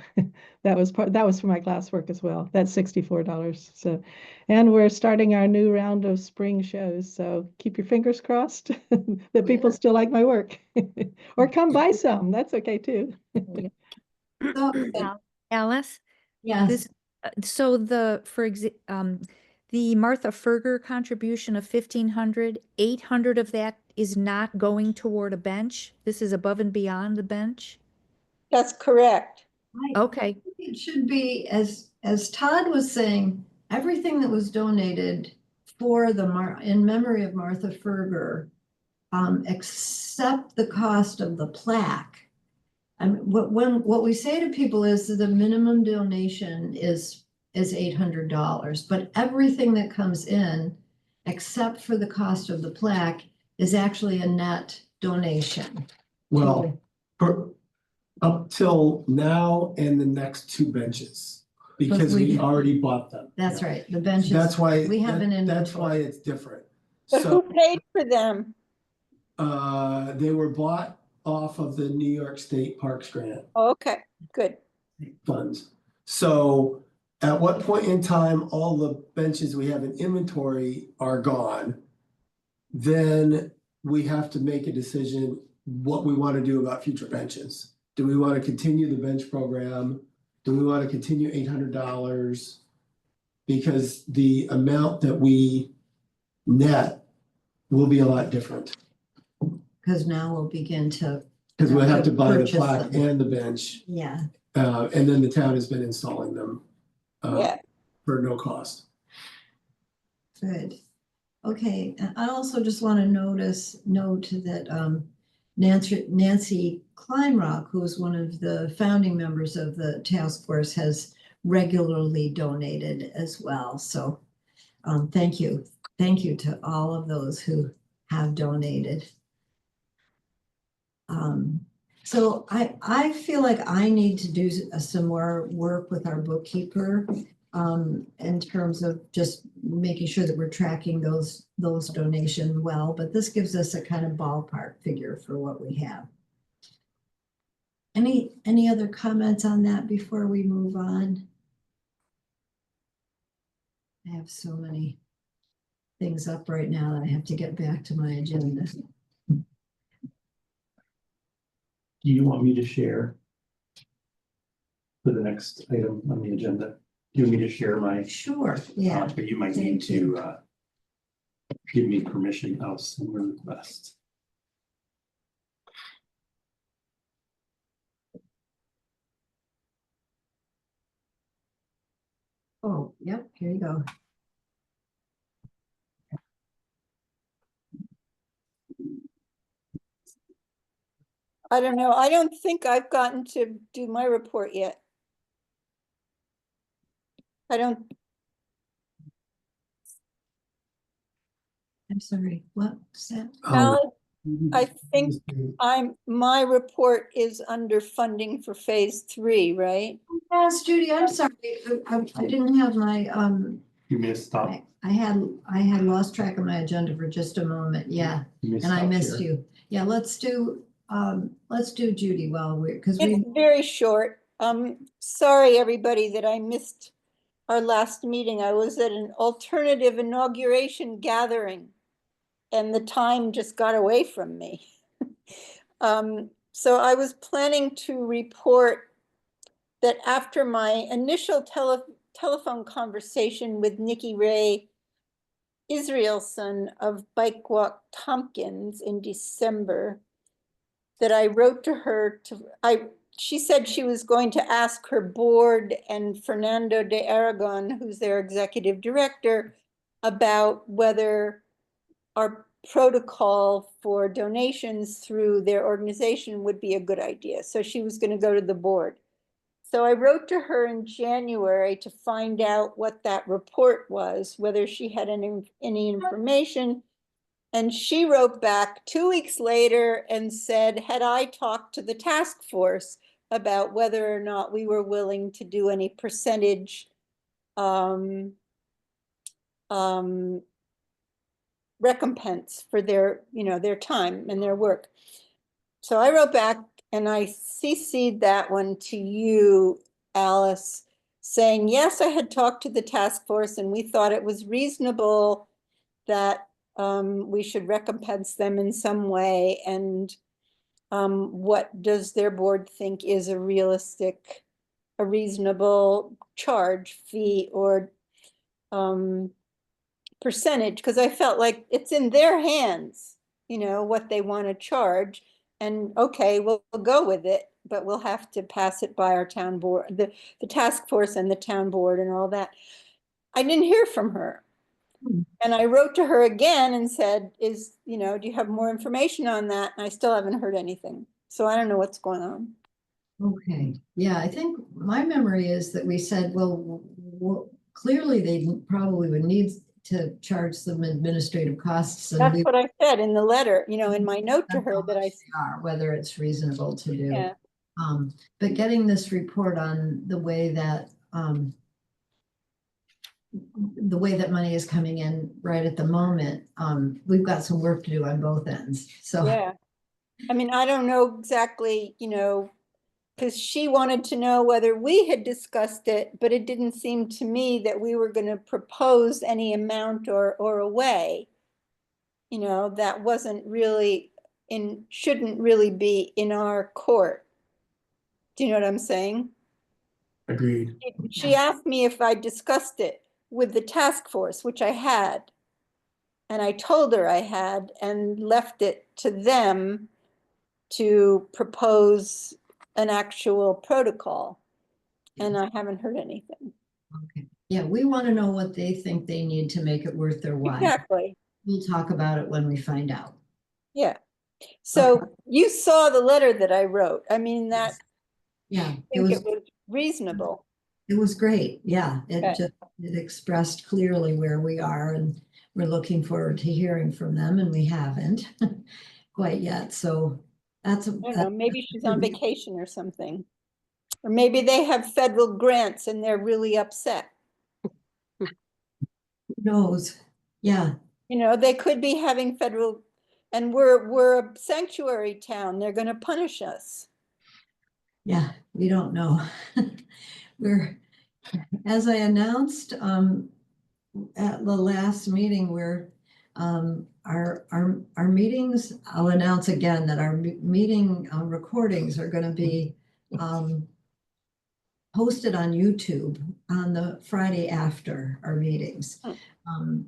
that was for my glasswork as well. That's $64. So, and we're starting our new round of spring shows. So keep your fingers crossed that people still like my work, or come buy some. That's okay too. So, Alice, yes, this, so the Martha Ferger contribution of 1,500, 800 of that is not going toward a bench. This is above and beyond the bench. That's correct. Okay, it should be, as Todd was saying, everything that was donated for in memory of Martha Ferger, except the cost of the plaque. I mean, what we say to people is that the minimum donation is $800, but everything that comes in, except for the cost of the plaque, is actually a net donation. Well, up till now and the next two benches, because we already bought them. That's right, the benches. That's why, we have an that's inventory. why it's different. But who So, paid for them? they were bought off of the New York State Parks Grant Okay, good. funds. So at what point in time, all the benches we have in inventory are gone, then we have to make a decision what we want to do about future benches. Do we want to continue the bench program? Do we want to continue $800? Because the amount that we net will be a lot different. Because now we'll begin to, Because we'll have to buy the Purchase plaque them. and the bench, yeah. and then the town has been installing them Yeah. for no cost. Good. Okay, and I also just want to note that Nancy Kleinrock, who is one of the founding members of the task force, has regularly donated as well. So thank you. Thank you to all of those who have donated. So I feel like I need to do some more work with our bookkeeper in terms of just making sure that we're tracking those donations well, but this gives us a kind of ballpark figure for what we have. Any other comments on that before we move on? I have so many things up right now that I have to get back to my agenda. Do you want me to share for the next item on the agenda? Do you want me to share my? Sure, yeah. But you might Thank need to give me permission. I'll send a request. Oh, yep, here you go. I don't know. I don't think I've gotten to do my report yet. I don't, I'm sorry, what's that? Alex, I think my report is under funding for phase 3, right? Yes, Judy, I'm sorry. I didn't have my, You missed stop. I had lost track of my agenda for just a moment. Yeah, You and I stop missed here. you. Yeah, let's do Judy while we're, because It's we, very short. Sorry, everybody, that I missed our last meeting. I was at an alternative inauguration gathering and the time just got away from me. So I was planning to report that after my initial telephone conversation with Nikki Ray Israelson of Bike Walk Tompkins in December, that I wrote to her she said she was going to ask her board and Fernando de Aragon, who's their executive director, about whether our protocol for donations through their organization would be a good idea. So she was going to go to the board. So I wrote to her in January to find out what that report was, whether she had any information. And she wrote back 2 weeks later and said, had I talked to the task force about whether or not we were willing to do any percentage recompense for their, their time and their work. So I wrote back and I CC'd that one to you, Alice, saying, yes, I had talked to the task force and we thought it was reasonable that we should recompense them in some way. And what does their board think is a reasonable charge, fee, or percentage? Because I felt like it's in their hands, what they want to charge. And okay, we'll go with it, but we'll have to pass it by our town board, the task force and the town board and all that. I didn't hear from her. And I wrote to her again and said, do you have more information on that? And I still haven't heard anything. So I don't know what's going on. okay, yeah, I think my memory is that we said, well, clearly they probably would need to charge some administrative costs. And That's what I said in the letter, in my note to her that I. Whether it's reasonable to do. Yeah. But getting this report on the way that money is coming in right at the moment, we've got some work to do on both ends. So Yeah. I mean, I don't know exactly, because she wanted to know whether we had discussed it, but it didn't seem to me that we were going to propose any amount or a way, that wasn't really shouldn't really be in our court. Do you know what I'm saying? Agreed. She asked me if I discussed it with the task force, which I had. And I told her I had and left it to them to propose an actual protocol. And I haven't heard anything. okay. Yeah, we want to know what they think they need to make it worth their while. Exactly. We'll talk about it when we find out. Yeah. So you saw the letter that I wrote. I mean, that Yeah, it was reasonable. It was great. Yeah, Okay. it expressed clearly where we are, and we're looking forward to hearing from them, and we haven't quite yet. So that's I don't know, maybe she's on vacation or something. Or maybe they have federal grants and they're really upset. who knows? Yeah, They could be having federal, and we're a sanctuary town. They're going to punish us. yeah, we don't know. We're, as I announced at the last meeting, we're our meetings, I'll announce again that our meeting recordings are going to be posted on YouTube on the Friday after our meetings.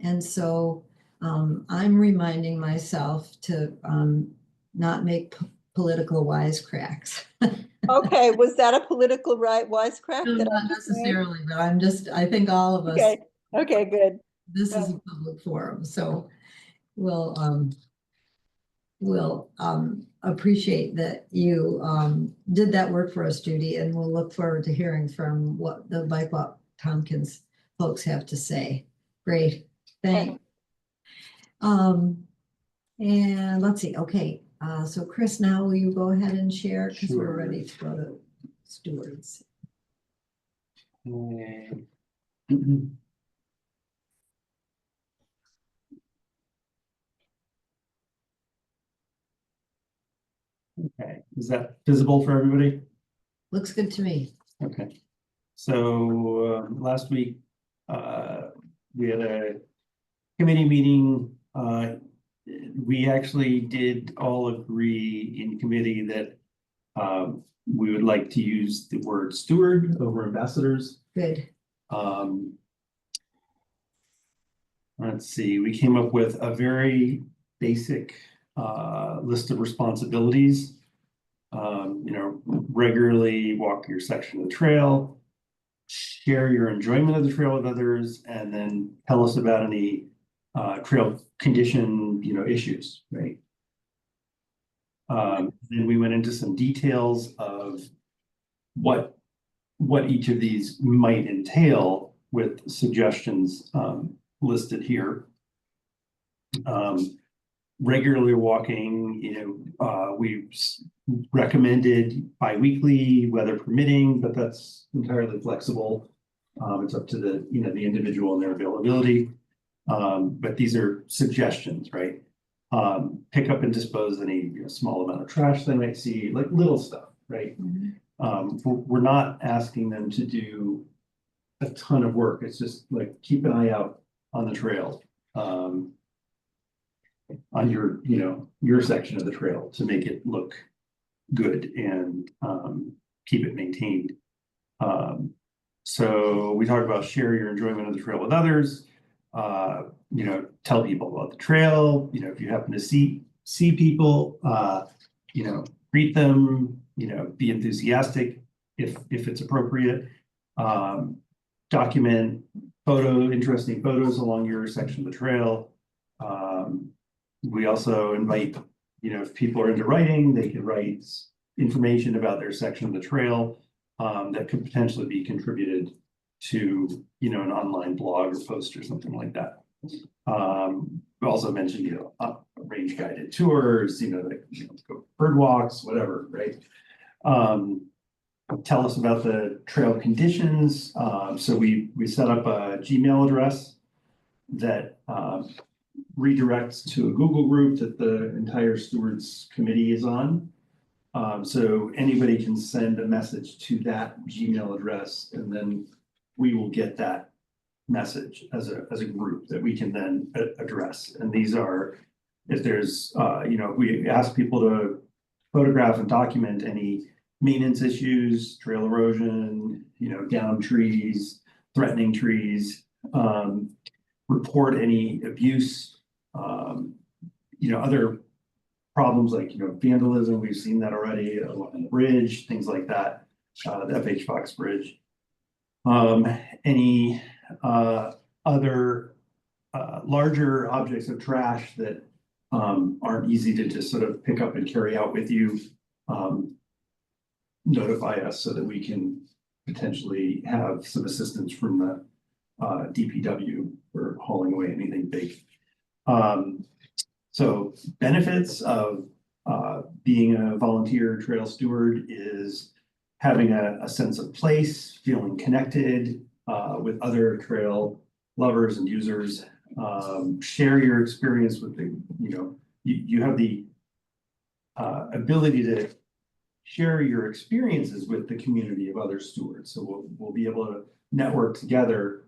And so I'm reminding myself to not make political wisecracks. Okay, was that a political wisecrack? No, that I not just made? necessarily, but I think all of us, Okay, okay, good. this is a public forum, so we'll appreciate that you did that work for us, Judy, and we'll look forward to hearing from what the Bike Walk Tompkins folks have to say. Great, thanks. And let's see, okay, so Chris, now will you go ahead and share, because we're Sure. ready to go to stewards. Okay. Okay, is that visible for everybody? Looks good to me. Okay, so last week, we had a committee meeting. We actually did all agree in committee that we would like to use the word steward over ambassadors. Good. Let's see, we came up with a very basic list of responsibilities. Regularly walk your section of the trail, share your enjoyment of the trail with others, and then tell us about any trail condition, issues, right? Then we went into some details of what each of these might entail with suggestions listed here. Regularly walking, we recommended bi-weekly, weather permitting, but that's entirely flexible. It's up to the individual and their availability. But these are suggestions, right? Pick up and dispose any small amount of trash they might see, like little stuff, right? We're not asking them to do a ton of work. It's just like keep an eye out on the trail. On your section of the trail to make it look good and keep it maintained. So we talked about share your enjoyment of the trail with others. Tell people about the trail. If you happen to see people, greet them. Be enthusiastic if it's appropriate. Document interesting photos along your section of the trail. We also invite, if people are into writing, they can write information about their section of the trail that could potentially be contributed to, an online blog or post or something like that. We also mentioned, arrange guided tours, go bird walks, whatever, right? Tell us about the trail conditions. So we set up a Gmail address that redirects to a Google group that the entire stewards committee is on. So anybody can send a message to that Gmail address, and then we will get that message as a group that we can then address. And these are, if there's, we ask people to photograph and document any maintenance issues, trail erosion, down trees, threatening trees, report any abuse, other problems like, vandalism. We've seen that already along the bridge, things like that, the FH Fox Bridge. Any other larger objects of trash that aren't easy to just sort of pick up and carry out with you, notify us so that we can potentially have some assistance from the DPW for hauling away anything big. So benefits of being a volunteer trail steward is having a sense of place, feeling connected with other trail lovers and users. Share your experience with the, you have the ability to share your experiences with the community of other stewards. So we'll be able to network together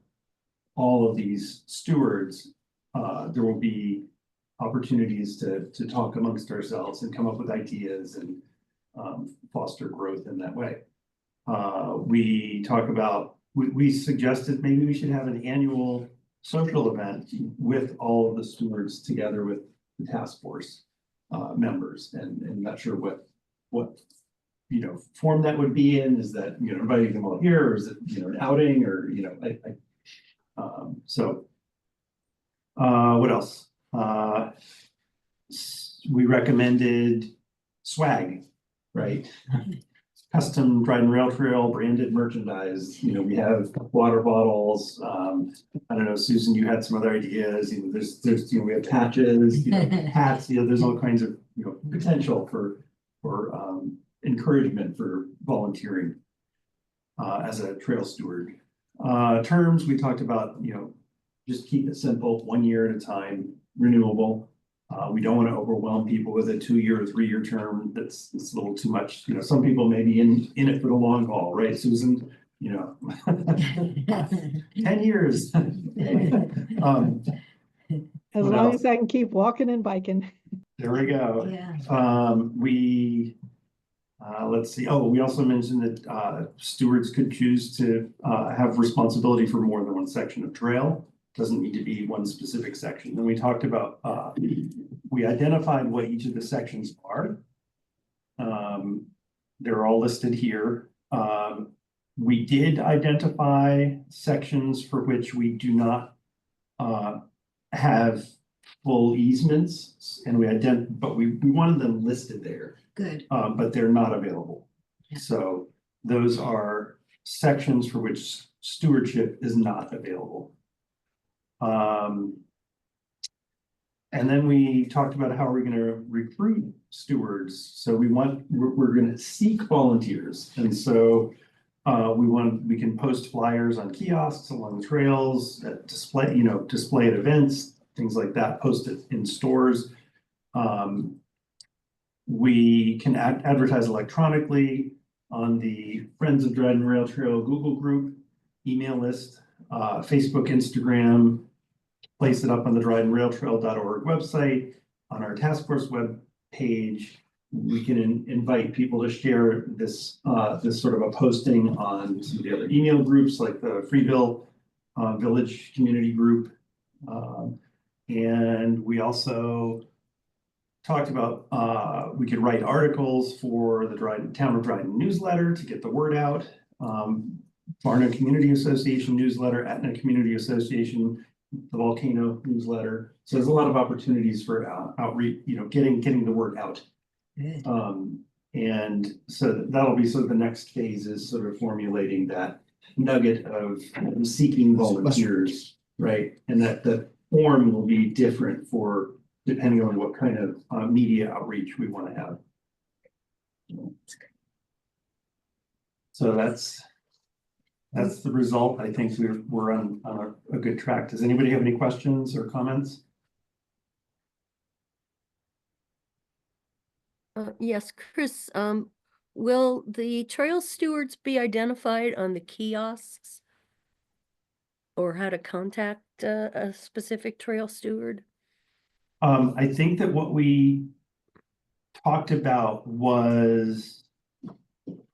all of these stewards. There will be opportunities to talk amongst ourselves and come up with ideas and foster growth in that way. We talk about, we suggested maybe we should have an annual social event with all of the stewards together with the task force members, and not sure what what, form that would be in, is that, inviting them all here, or is it, an outing, or, so. What else? We recommended swag, right? Custom Dryden Rail Trail branded merchandise, we have water bottles, I don't know, Susan, you had some other ideas, there's, we have patches, hats, there's all kinds of, potential for encouragement for volunteering as a trail steward. Terms, we talked about, just keep it simple, 1 year at a time, renewable. We don't want to overwhelm people with a 2-year or 3-year term. It's a little too much. Some people may be in it for the long haul, right, Susan? 10 years. As What long else? as I can keep walking and biking. There we go. Yeah. Let's see. Oh, we also mentioned that stewards could choose to have responsibility for more than one section of trail. Doesn't need to be one specific section. Then we talked about, we identified what each of the sections are. They're all listed here. We did identify sections for which we do not have full easements, and but we wanted them listed there. Good. But they're not available. Yeah. So those are sections for which stewardship is not available. And then we talked about how we're going to recruit stewards. So we're going to seek volunteers. And so we can post flyers on kiosks along the trails, at display at events, things like that, post it in stores. We can advertise electronically on the Friends of Dryden Rail Trail Google group, email list, Facebook, Instagram, place it up on the drydenrailtrail.org website, on our task force web page. We can invite people to share this sort of a posting on some of the other email groups, like the Freeville Village Community Group. And we also talked about we could write articles for the Town of Dryden newsletter to get the word out. Varna Community Association newsletter, Etna Community Association, the Volcano newsletter. So there's a lot of opportunities for outreach, getting the word out. Good. And so that'll be sort of the next phase, is sort of formulating that nugget of seeking volunteers, right? And that the form will be different depending on what kind of media outreach we want to have. So that's the result. I think we're on a good track. Does anybody have any questions or comments? Yes, Chris, will the trail stewards be identified on the kiosks? Or how to contact a specific trail steward? I think that what we talked about was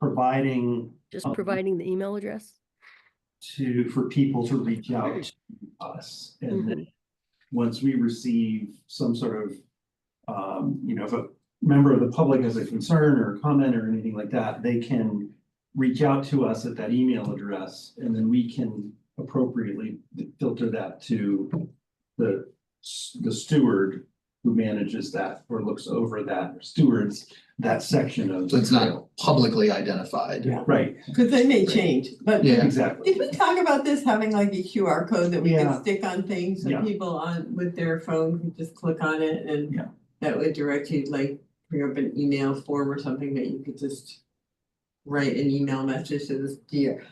providing Just providing the email address? for people to reach out to us. And then once we receive some sort of, if a member of the public has a concern or a comment or anything like that, they can reach out to us at that email address, and then we can appropriately filter that to the steward who manages that or looks over that section of. So it's the not trail. publicly identified. Yeah. Right, Cause they may change, but Yeah. exactly. did we talk about this having like a QR code that we Yeah. could stick on things so Yeah. people with their phone could just click on it and Yeah. that would direct you, like bring up an email form or something that you could just write an email message to this dear.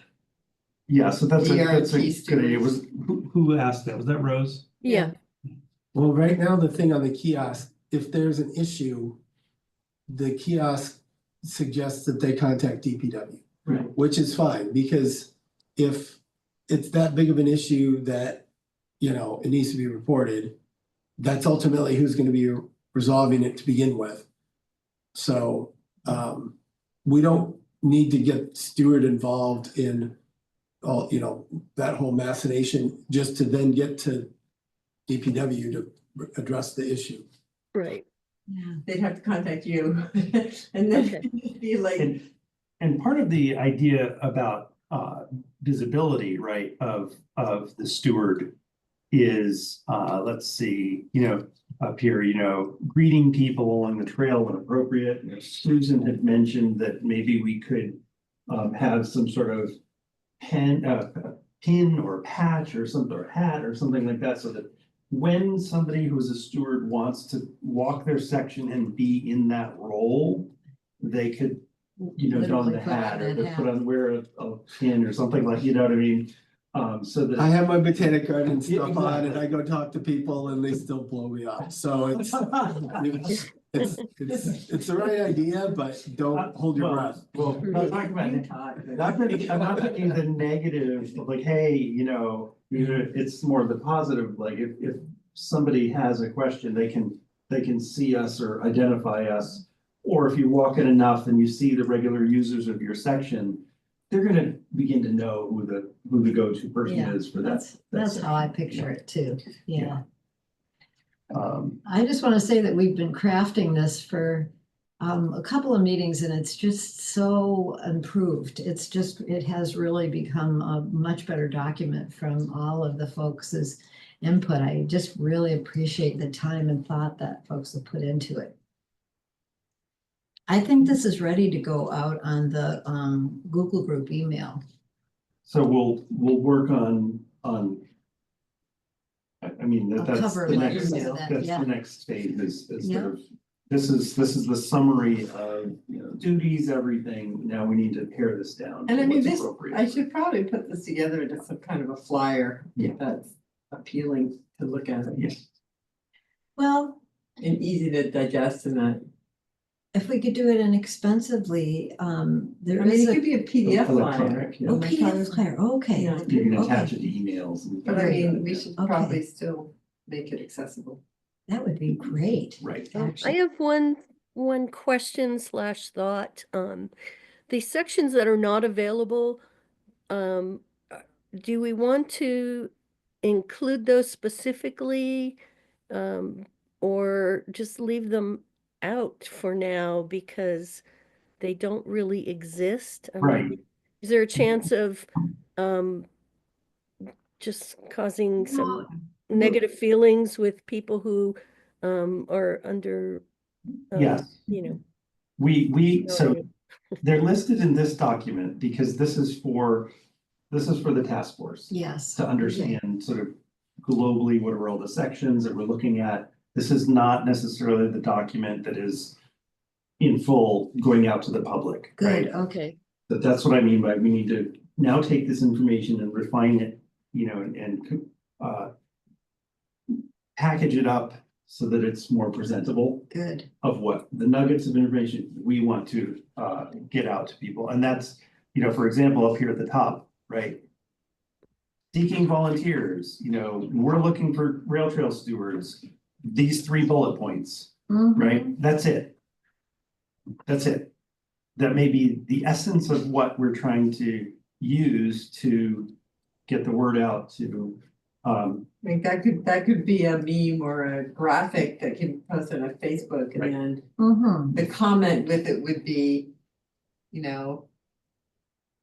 Yeah, so that's a DRT good idea. Who asked that? Was that Rose? Yeah, Well, right now, the thing on the kiosk, if there's an issue, the kiosk suggests that they contact DPW. Right. Which is fine, because if it's that big of an issue that, it needs to be reported, that's ultimately who's gonna be resolving it to begin with. So, we don't need to get Stewart involved in all, that whole machination, just to then get to DPW to address the issue. right. Yeah. they'd have to contact you. And then Okay. be like, And part of the idea about visibility, right, of the steward is, let's see, up here, greeting people along the trail when appropriate. Susan had mentioned that maybe we could have some sort of pin or patch or something, or hat or something like that, so that when somebody who's a steward wants to walk their section and be in that role, they could, don Literally the put on hat or that they put hat. on, wear a pin or something like, you know what I mean? So I that, have my botanic garden Yeah, stuff on and exactly. I go talk to people and they still blow me up. So it's the right idea, but don't hold your breath. Well, not talking about, I'm not thinking the negative, of like, hey, it's more the positive, like if somebody has a question, they can see us or identify us. Or if you walk in enough and you see the regular users of your section, they're gonna begin to know who the go-to person Yeah, is for that. That's how I section. picture it too. Yeah. Um, I just want to say that we've been crafting this for a couple of meetings and it's just so improved. It has really become a much better document from all of the folks' input. I just really appreciate the time and thought that folks have put into it. I think this is ready to go out on the Google group email. So we'll work on. I mean, A that's cover the letter next, so that- that's yeah. the next phase is Yeah. sort of, this is the summary of, duties, everything. Now we need to pare this down. and to I mean, what's this, appropriate. I should probably put this together into some kind of a flyer. Yeah. That's appealing to look at Yes. Well, and easy to digest and that. if we could do it inexpensively, I there mean, is it could a, be a PDF flyer. Electronic, yeah. oh, PDF flyer, okay. Yeah. You can Okay. attach it to emails. And But I mean, we should Okay. probably still make it accessible. That would be great. Right. I Actually, have one question / thought. The sections that are not available, do we want to include those specifically? Or just leave them out for now because they don't really exist? I mean, Right. is there a chance of just causing some negative feelings with people who are under Yes. So no, they're listed in this document because this is for the task force. yes. To understand sort of globally, what are all the sections that we're looking at? This is not necessarily the document that is in full going out to the public, Good, right? okay. But that's what I mean by we need to now take this information and refine it, and package it up so that it's more presentable Good. of what the nuggets of information we want to get out to people. And that's, for example, up here at the top, right? Seeking volunteers, we're looking for rail trail stewards, these 3 bullet points, Mhm. right? That's it. That's it. That may be the essence of what we're trying to use to get the word out to. Like that could be a meme or a graphic that can post on a Facebook Right. and Mhm. the comment with it would be,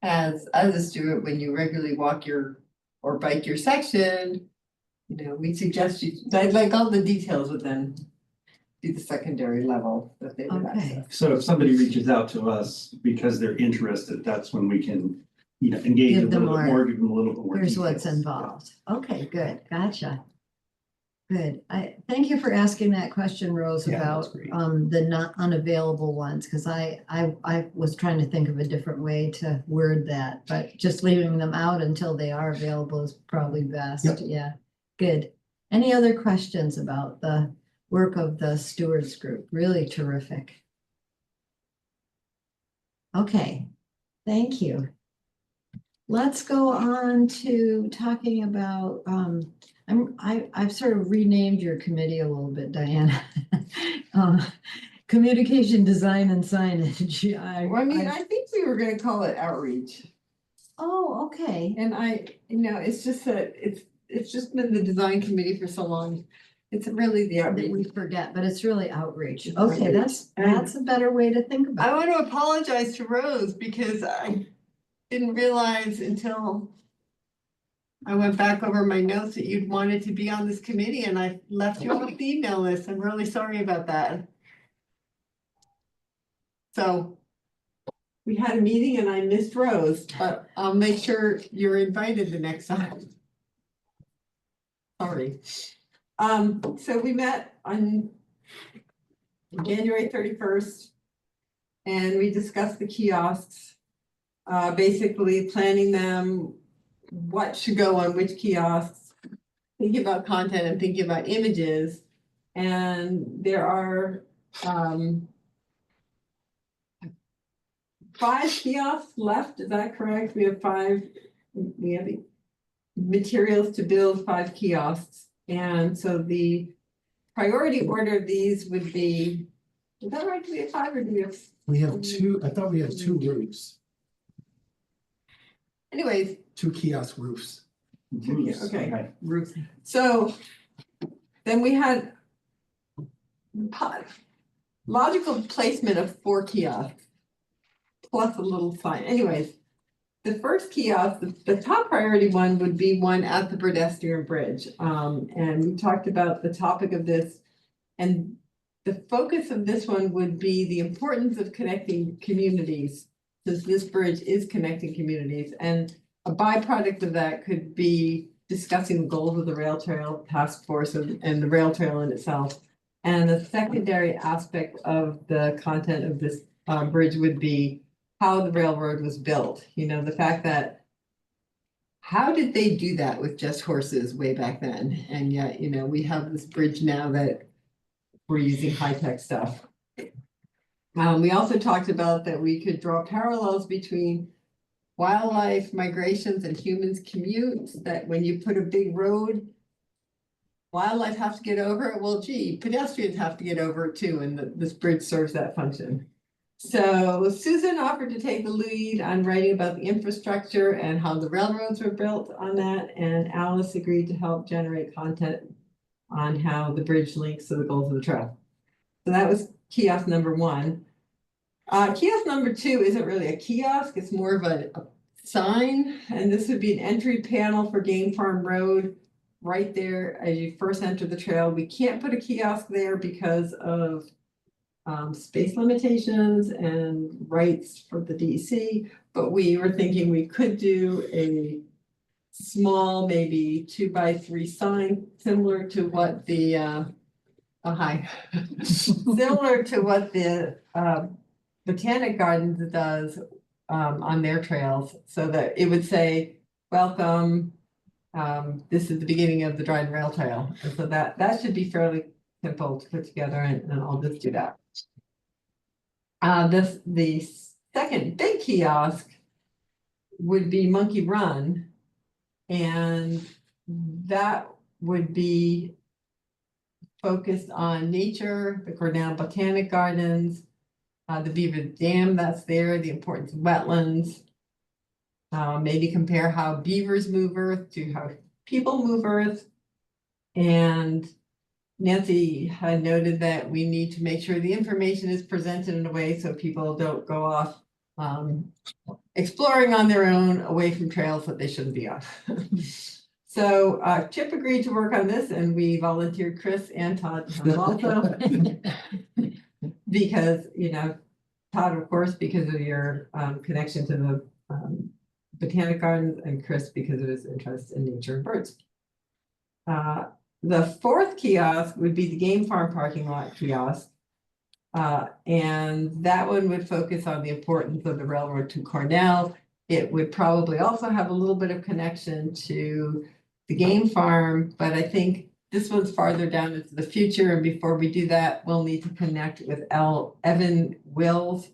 as a steward, when you regularly walk or bike your section, we suggest you, like all the details would then be the secondary level that they would Okay. access. So if somebody reaches out to us because they're interested, that's when we can, engage a Give them little bit more. more, give them a little bit more. Here's what's details. involved. Okay, good, gotcha. Good. Thank you for asking that question, Rose, Yeah, that's about great. the not unavailable ones, because I was trying to think of a different way to word that, but just leaving them out until they are available is probably best. Yep. Yeah, good. Any other questions about the work of the stewards group? Really terrific. Okay, thank you. Let's go on to talking about, I've sort of renamed your committee a little bit, Diana. Communication design and signage. I think we were gonna call it outreach. Oh, okay. And it's just that it's just been the design committee for so long. It's really the that outreach. we forget, but it's really outreach. Okay, that's a better way to think about I it. want to apologize to Rose because I didn't realize until I went back over my notes that you'd wanted to be on this committee and I left you off the email list. I'm really sorry about that. So we had a meeting and I missed Rose, but I'll make sure you're invited the next time. Sorry. So we met on January 31st. And we discussed the kiosks. Basically planning them, what should go on which kiosks. Thinking about content and thinking about images. And there are 5 kiosks left, is that correct? We have 5, we have materials to build 5 kiosks. And so the priority order of these would be, is that right? Do we have 5 or do we have? We have 2, I thought we had 2 roofs, Anyways, 2 kiosk roofs. okay, roof. So then we had logical placement of 4 kiosks. Plus a little sign. Anyways, the first kiosk, the top priority one would be one at the pedestrian bridge. And we talked about the topic of this. And the focus of this one would be the importance of connecting communities, since this bridge is connecting communities. And a byproduct of that could be discussing the goals of the Rail Trail Task Force and the rail trail in itself. And the secondary aspect of the content of this bridge would be how the railroad was built. You know, the fact that how did they do that with just horses way back then? And yet, you know, we have this bridge now that we're using high-tech stuff. We also talked about that we could draw parallels between wildlife migrations and humans commutes, that when you put a big road, wildlife have to get over it. Well, gee, pedestrians have to get over it too, and this bridge serves that function. So Susan offered to take the lead on writing about the infrastructure and how the railroads were built on that, and Alice agreed to help generate content on how the bridge links to the goals of the trail. So that was kiosk number 1. Kiosk number 2 isn't really a kiosk, it's more of a sign, and this would be an entry panel for Game Farm Road right there as you first enter the trail. We can't put a kiosk there because of space limitations and rights for the DEC, but we were thinking we could do a small, maybe 2x3 sign, similar to what the similar to what the Botanic Gardens does on their trails, so that it would say, welcome, this is the beginning of the Dryden Rail Trail. And so that should be fairly simple to put together, and I'll just do that. The second big kiosk would be Monkey Run, and that would be focused on nature, the Cornell Botanic Gardens, the Beaver Dam that's there, the importance of wetlands. Maybe compare how beavers move Earth to how people move Earth. And Nancy had noted that we need to make sure the information is presented in a way so people don't go off exploring on their own away from trails that they shouldn't be on. So Chip agreed to work on this, and we volunteered Chris and Todd to come also. Because, you know, Todd, of course, because of your connection to the Botanic Gardens, and Chris because of his interest in nature and birds. The fourth kiosk would be the Game Farm parking lot kiosk. And that one would focus on the importance of the railroad to Cornell. It would probably also have a little bit of connection to the Game Farm, but I think this one's farther down into the future. And before we do that, we'll need to connect with Evan Wills,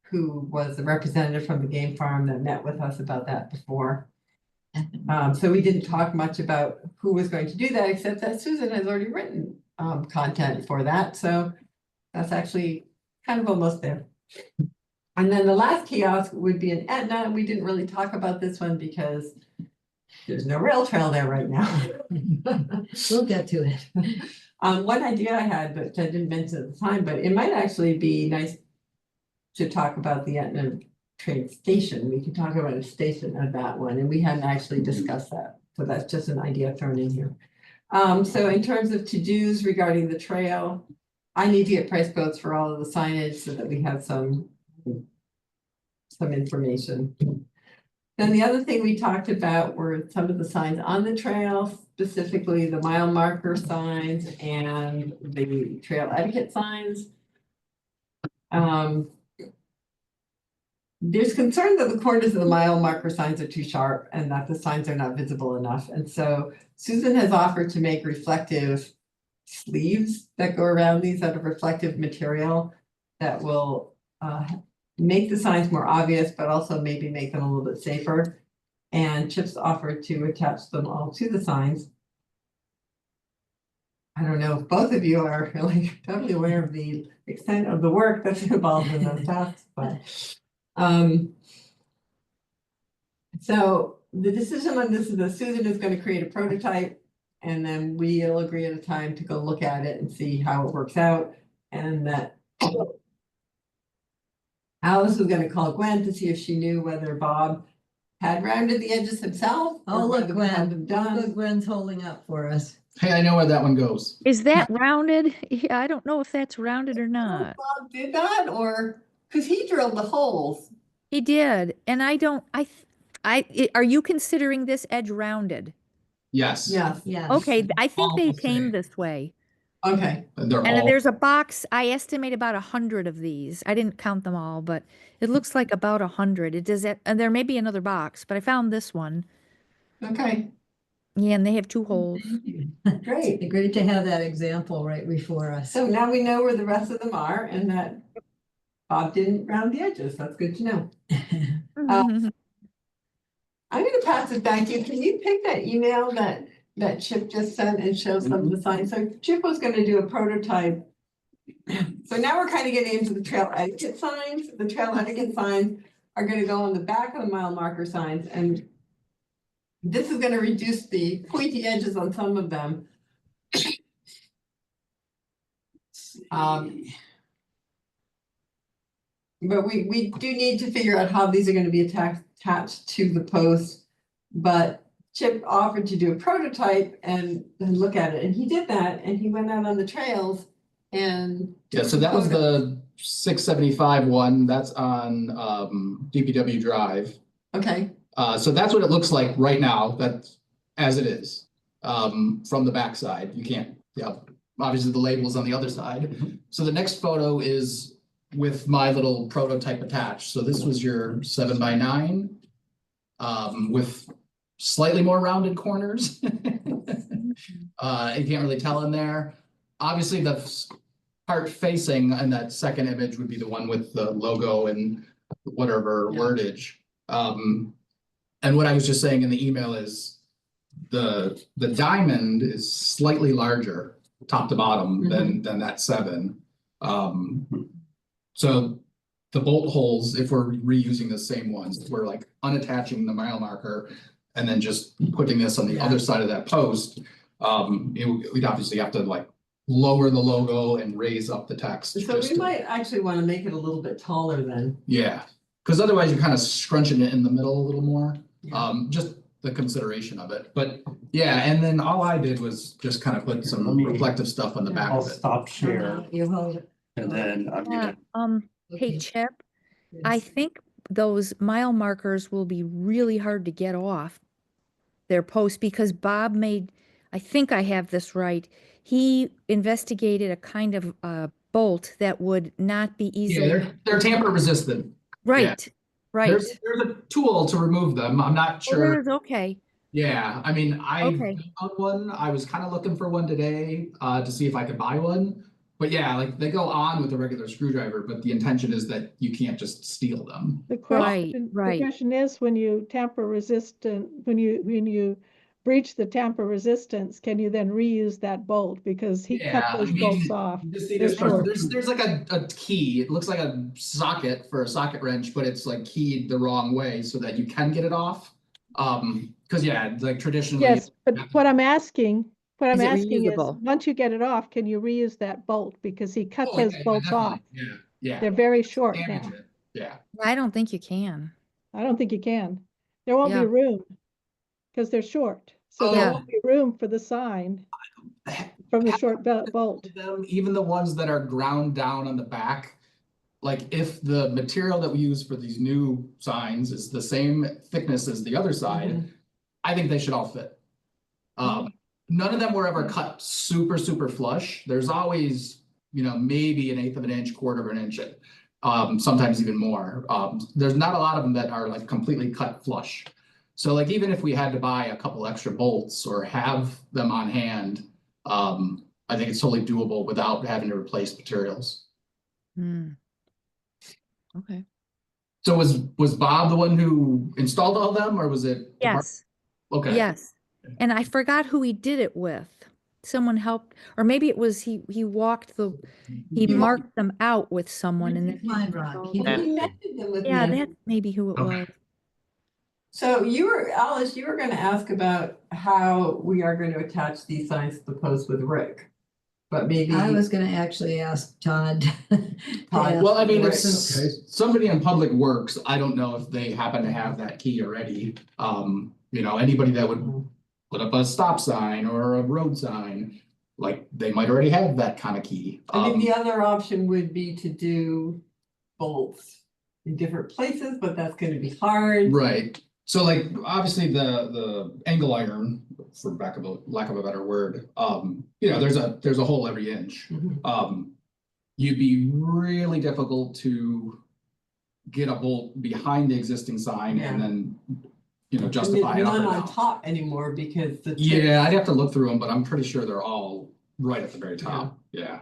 who was the representative from the Game Farm that met with us about that before. So we didn't talk much about who was going to do that, except that Susan has already written content for that. So that's actually kind of almost there. And then the last kiosk would be in Etna. We didn't really talk about this one because there's no rail trail there right now. We'll get to it. One idea I had, but I didn't mention at the time, but it might actually be nice to talk about the Etna train station. We could talk about a station of that one, and we hadn't actually discussed that. So that's just an idea thrown in here. So in terms of to-dos regarding the trail, I need to get price quotes for all of the signage so that we have some information. Then the other thing we talked about were some of the signs on the trail, specifically the mile marker signs and the trail etiquette signs. There's concern that the corners of the mile marker signs are too sharp and that the signs are not visible enough. And so Susan has offered to make reflective sleeves that go around these out of reflective material that will make the signs more obvious, but also maybe make them a little bit safer. And Chip's offered to attach them all to the signs. I don't know if both of you are really totally aware of the extent of the work that's involved in those tasks, but so the decision on this is that Susan is going to create a prototype, and then we'll agree at a time to go look at it and see how it works out, and that Alice was going to call Gwen to see if she knew whether Bob had rounded the edges himself. Oh, or look, whether we had them Gwen. Look, done. Gwen's holding up for us. Hey, I know where that one goes. Is that rounded? Yeah, I don't know if that's rounded or not. Bob did that, or because he drilled the holes. He did, and are you considering this edge rounded? Yes. Yes. Yeah. Okay, I think All they the came same. this way. Okay. They're And all, there's a box, I estimate about 100 of these. I didn't count them all, but it looks like about 100. It does that, and there may be another box, but I found this one. Okay. Yeah, and they have 2 holes. Great. Great to have that example right before us. So now we know where the rest of them are and that Bob didn't round the edges. That's good to know. I'm gonna pass it back to you. Can you pick that email that Chip just sent and show some of the signs? So Chip was gonna do a prototype. So now we're kind of getting into the trail etiquette signs. The trail etiquette signs are gonna go on the back of the mile marker signs, and this is gonna reduce the pointy edges on some of them. But we do need to figure out how these are gonna be attached to the post. But Chip offered to do a prototype and look at it, and he did that, and he went out on the trails and. yeah, so that was the 675 one. That's on DPW Drive. Okay, So that's what it looks like right now. That's as it is. From the backside. You can't, yeah, obviously the label's on the other side. So the next photo is with my little prototype attached. So this was your 7x9 with slightly more rounded corners. You can't really tell in there. Obviously the part facing in that second image would be the one with the logo and whatever wordage. And what I was just saying in the email is the diamond is slightly larger top to bottom than that 7. So the bolt holes, if we're reusing the same ones, we're like unattaching the mile marker and then just putting this on the other side of that post. We'd obviously have to like lower the logo and raise up the text. so just we to- might actually wanna make it a little bit taller then. Yeah, because otherwise you're kind of scrunching it in the middle a little more. Yeah. Just the consideration of it, but yeah, and then all I did was just kind of put Let some me- reflective stuff on the back I'll of it. stop share You hold it. and then I'm Yeah, gonna, hey Okay. Chip, I Yes. think those mile markers will be really hard to get off their post because Bob made, I think I have this right. He investigated a kind of bolt that would not be Yeah, easily, they're tamper resistant. right, right. There's a tool to remove them. I'm not Oh, sure. there's- Okay, Yeah, I mean, I Okay. found one. I was kind of looking for one today to see if I could buy one. But yeah, like they go on with a regular screwdriver, but the intention is that you can't just steal them. The Right, question, right. the question is, when you tamper resistant, when you breach the tamper resistance, can you then reuse that bolt? Because he cut Yeah, I those mean, bolts off. You just need They're to short. there's like a key. It looks like a socket for a socket wrench, but it's like keyed the wrong way so that you can get it off. Cause yeah, like traditionally. Yes, but what I'm asking Is it is, reusable? once you get it off, can you reuse that bolt? Because he cut Oh, those yeah, bolts definitely. off. Yeah. They're very short Damage now. it. Yeah. I don't think you can. I don't think you can. There won't be Yeah. room because they're short. So there Yeah. won't be room for the sign from the short bolt. Them, even the ones that are ground down on the back, like if the material that we use for these new signs is the same thickness as the other side, I think they should all fit. None of them were ever cut super, super flush. There's always, maybe an eighth of an inch, quarter of an inch, sometimes even more. There's not a lot of them that are like completely cut flush. So like, even if we had to buy a couple extra bolts or have them on hand, I think it's totally doable without having to replace materials. Hmm. Okay. So was Bob the one who installed all of them, or was it? Yes. Okay. Yes. And I forgot who he did it with. Someone helped, or maybe it was he marked them out with someone and then. Pine Rock. He connected them with Yeah, me. that's maybe who it Okay. was. So Alice, you were gonna ask about how we are going to attach these signs to the post with Rick. But maybe. I was gonna actually ask Todd. to ask Well, I mean, Rick. it's somebody in Public Works. I don't know if they happen to have that key already. Anybody that would put up a stop sign or a road sign, like they might already have that kind of key. I mean, the other option would be to do bolts in different places, but that's gonna be hard. Right. So like, obviously the angle iron, for lack of a better word, there's a hole every inch. You'd be really difficult to get a bolt behind the existing sign and then, justify it up or None on down. top anymore because the. Yeah, I'd have to look through them, but I'm pretty sure they're all right at the very top. Yeah.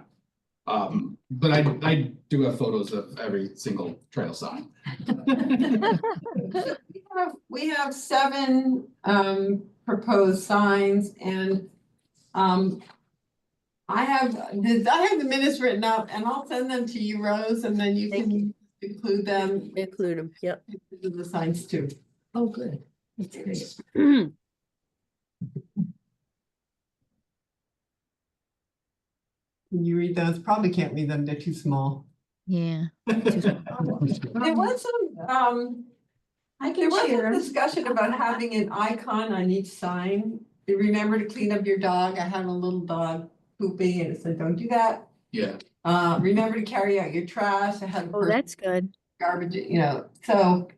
But I do have photos of every single trail sign. We have 7 proposed signs and I have the minutes written up and I'll send them to you, Rose, and then you Thank can include them Include them, yep. in the signs too. Oh, good. That's great. Can you read those? Probably can't read them, they're too small. Yeah. There was some, I there can was share. a discussion about having an icon on each sign. Remember to clean up your dog. I had a little dog pooping and it said, don't do that. Yeah. Remember to carry out your trash. I had a Oh, person that's good. garbage, so,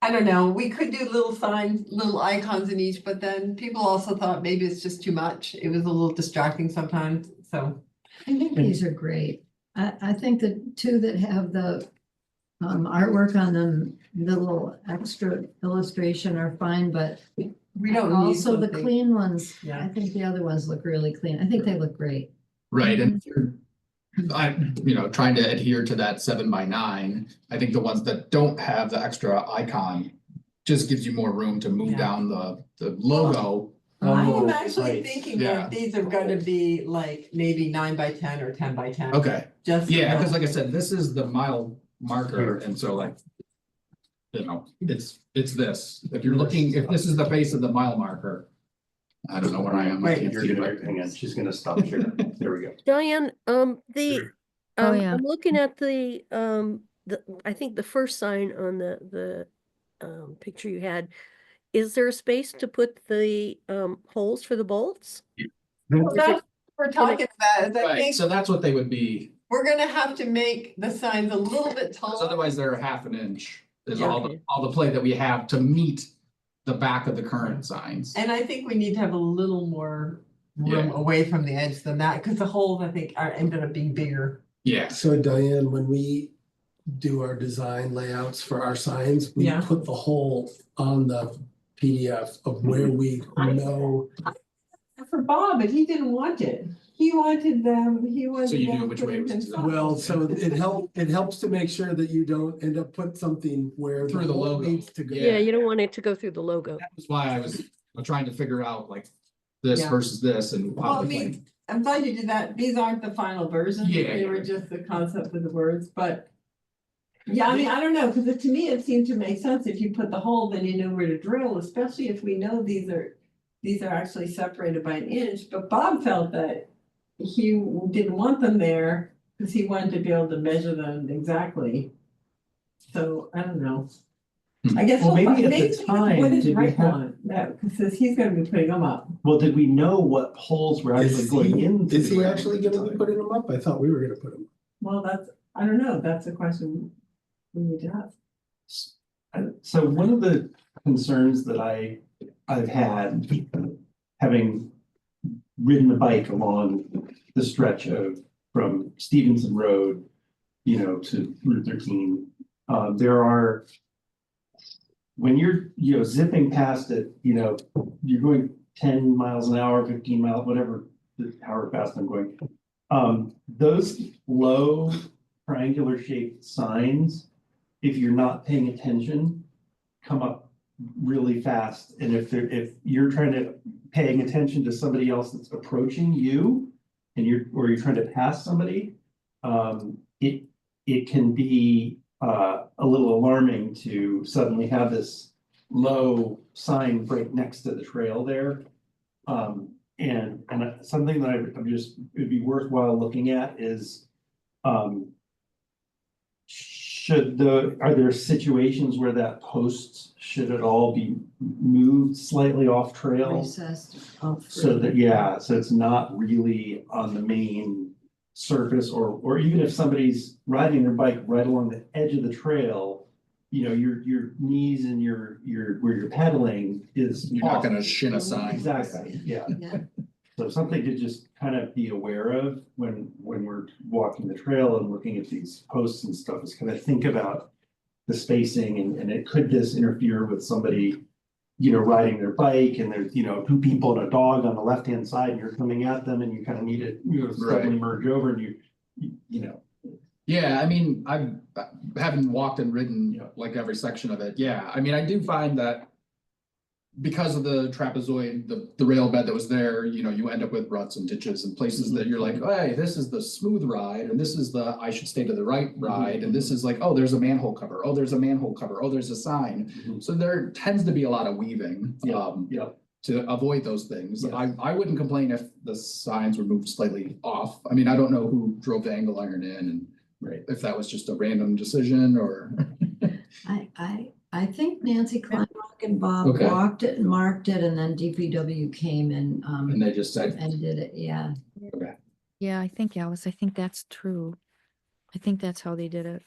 I don't know, we could do little signs, little icons in each, but then people also thought maybe it's just too much. It was a little distracting sometimes, so. I think these are great. I think the 2 that have the artwork on them, the little extra illustration are fine, but We don't need also the something. clean ones. Yeah. I think the other ones look really clean. I think they look great. Right, and if you're, trying to adhere to that 7x9, I think the ones that don't have the extra icon just gives you more room to move Yeah. down the logo. I am Oh, actually right. thinking Yeah. that these are gonna be like maybe 9x10 or 10x10. Okay, Just. yeah, because like I said, this is the mile marker, and so like, it's this. If you're looking, if this is the base of the mile marker, I don't know where I am. I Wait, can't You're see gonna, it. hang on, she's gonna stop share. There we go. Diane, Oh, yeah. I'm looking at I think the first sign on the picture you had. Is there a space to put the holes for the bolts? Well, that's what we're talking about, is I Right, think so that's what they would be, we're gonna have to make the signs a little bit because taller. otherwise they're a half an inch. Is Yeah. all the play that we have to meet the back of the current signs. And I think we need to have a little more room Yeah. away from the edge than that, because the holes, I think, ended up being bigger. Yeah, So Diane, when we do our design layouts for our signs, we Yeah. put the whole on the PDF of where we know. For Bob, but he didn't want it. He wanted them, he wanted. So you knew them which put way it was himself. Well, so it helps to make sure that you don't end up put something where Through the whole logo. needs to go. Yeah. Yeah, you don't want it to go through the logo. that was why I was trying to figure out like this Yeah. versus this and Well, how I to mean, like. I'm glad you did that. These aren't the final versions. Yeah, They were yeah. just the concept of the words, but Yeah, I mean, I don't know, because to me, it seemed to make sense. If you put the hole, then you know where to drill, especially if we know these are actually separated by an inch, but Bob felt that he didn't want them there because he wanted to be able to measure them exactly. So I don't know. I guess. Well, maybe at the maybe time, what does did we Rick have- want? That, because he's gonna be putting them up. Well, did we know what holes were actually going into? Is the he ground actually at the gonna be time? putting them up? I thought we were gonna put them. Well, I don't know. That's a question we need to ask. So one of the concerns that I've had, having ridden a bike along the stretch from Stevenson Road, to Route 13, there are, when you're zipping past it, you're going 10 miles an hour, 15 miles, whatever, however fast I'm going. Those low triangular shaped signs, if you're not paying attention, come up really fast. And if you're paying attention to somebody else that's approaching you and you're trying to pass somebody, it can be a little alarming to suddenly have this low sign right next to the trail there. And something that it'd be worthwhile looking at is, are there situations where that post should at all be moved slightly off trail? Recessed off. So that, so it's not really on the main surface, or even if somebody's riding their bike right along the edge of the trail, your knees and your where you're pedaling is. You're not off. gonna shin a sign. Exactly, yeah. Yeah. So something to just kind of be aware of when we're walking the trail and looking at these posts and stuff, is kind of think about the spacing and could this interfere with somebody, riding their bike and there's, two people and a dog on the left-hand side and you're coming at them and you kind of need to, suddenly merge over and Yeah, I mean, I haven't walked and ridden like every section of it. Yeah, I mean, I do find that because of the trapezoid, the rail bed that was there, you end up with ruts and ditches and places that you're like, oh, hey, this is the smooth ride, and this is the I should stay to the right ride, and this is like, oh, there's a manhole cover, oh, there's a manhole cover, oh, there's a sign. So there tends to be a lot of weaving. To avoid those things. Yeah. I wouldn't complain if the signs were moved slightly off. I mean, I don't know who drove the angle iron in and if that was just a random decision or. I think Nancy Kleinrock and Bob Okay. walked it and marked it, and then DPW came and And they just said, and did it, yeah. Yeah, I think Alice, I think that's true. I think that's how they did it.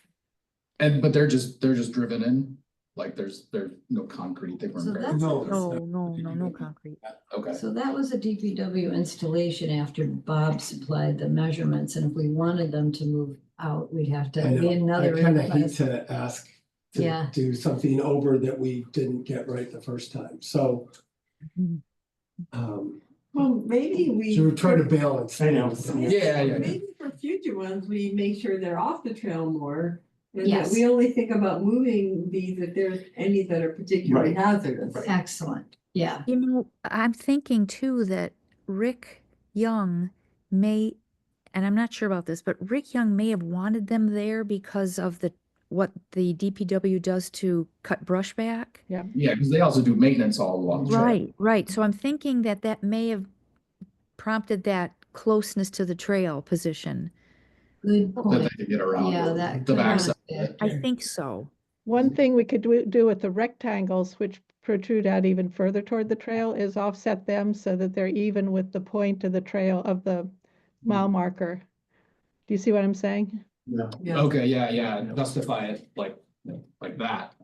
but they're just driven in, like there's no concrete, they So weren't. that's- No. No concrete. Okay, So that was a DPW installation after Bob supplied the measurements, and if we wanted them to move out, we'd have to I be know, I another kind of hate request. to ask to Yeah. do something over that we didn't get right the first time, so. Mhm. Well, maybe we. So we're trying to balance. I know. things. Yeah. Maybe for future ones, we make sure they're off the trail more. And that Yes. we only think about moving these if there's any that are particularly Right. hazardous. Excellent, yeah. I'm thinking too that Rick Young may, and I'm not sure about this, but Rick Young may have wanted them there because of what the DPW does to cut brush back. yeah, because they also do maintenance all along the trail. Right. So I'm thinking that may have prompted that closeness to the trail position. Good That point. they could get around Yeah, that. the could backside. be a I factor. think so. One thing we could do with the rectangles, which protrude out even further toward the trail, is offset them so that they're even with the point of the trail of the mile marker. Do you see what I'm saying? Yeah. Yeah. Okay, yeah, justify it like that,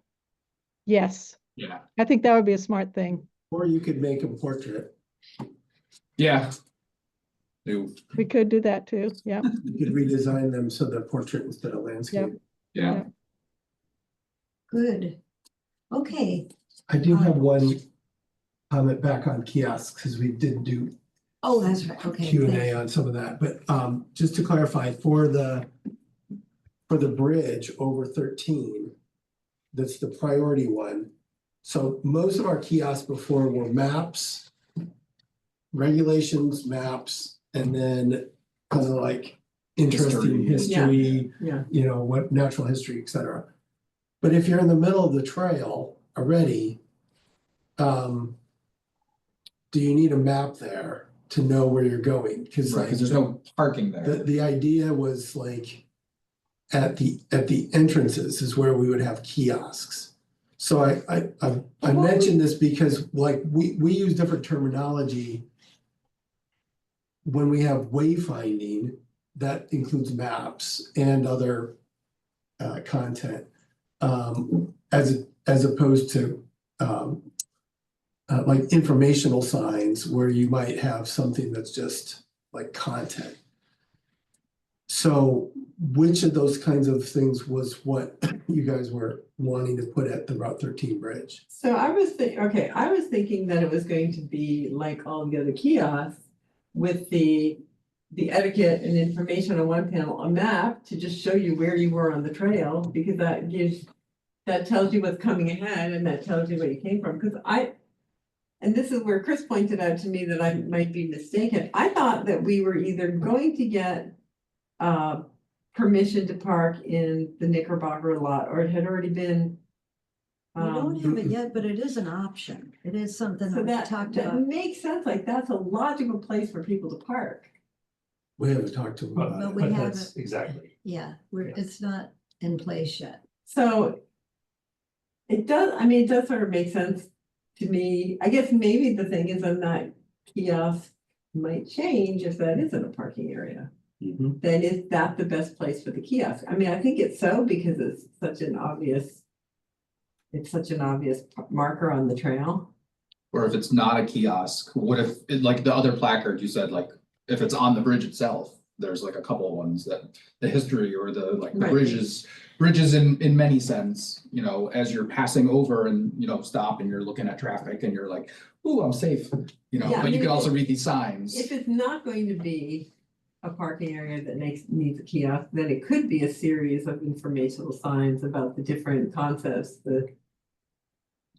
Yes, yeah. I think that would be a smart thing. Or you could make a portrait, Yeah. Do, We could do that too, yeah. you could redesign them so they're portrait instead of landscape. yeah, Good. Okay, I do have one comment back on kiosks, because we did do oh, that's right, okay. Q and thank A you. on some of that, but just to clarify, for the bridge over 13, that's the priority one. So most of our kiosks before were maps, regulations, maps, and then kind of like interesting history, Yeah. you know, what natural history, et cetera. But if you're in the middle of the trail already, do you need a map there to know where you're going? Because Right, like because there's no parking there. the idea was like at the entrances is where we would have kiosks. So I mentioned this because like we use different terminology when we have wayfinding that includes maps and other content, as opposed to like informational signs where you might have something that's just like content. So which of those kinds of things was what you guys were wanting to put at the Route 13 bridge? So I was thinking that it was going to be like all the other kiosks with the etiquette and information on one panel, a map to just show you where you were on the trail, because that tells you what's coming ahead and that tells you where you came from. And this is where Chris pointed out to me that I might be mistaken. I thought that we were either going to get permission to park in the Knickerbocker lot, or it had already been. We don't have it yet, but it is an option. It is something So that we that talked that about. makes sense, like that's a logical place for people to park. We haven't talked to them But about But it. we but haven't. that's exactly. Yeah, Yeah. it's not in place yet. So it does sort of make sense to me. I guess maybe the thing is then that kiosk might change if that isn't a parking area. Mhm. Then is that the best place for the kiosk? I mean, I think it's so because it's such an obvious marker on the trail. Or if it's not a kiosk, what if, like the other placard you said, like, if it's on the bridge itself, there's like a couple of ones that the history or the Right. bridges in many sense, you know, as you're passing over and, you know, stop and you're looking at traffic and you're like, ooh, I'm safe, you know, Yeah, but you maybe can also read these signs. If it's not going to be a parking area that needs a kiosk, then it could be a series of informational signs about the different concepts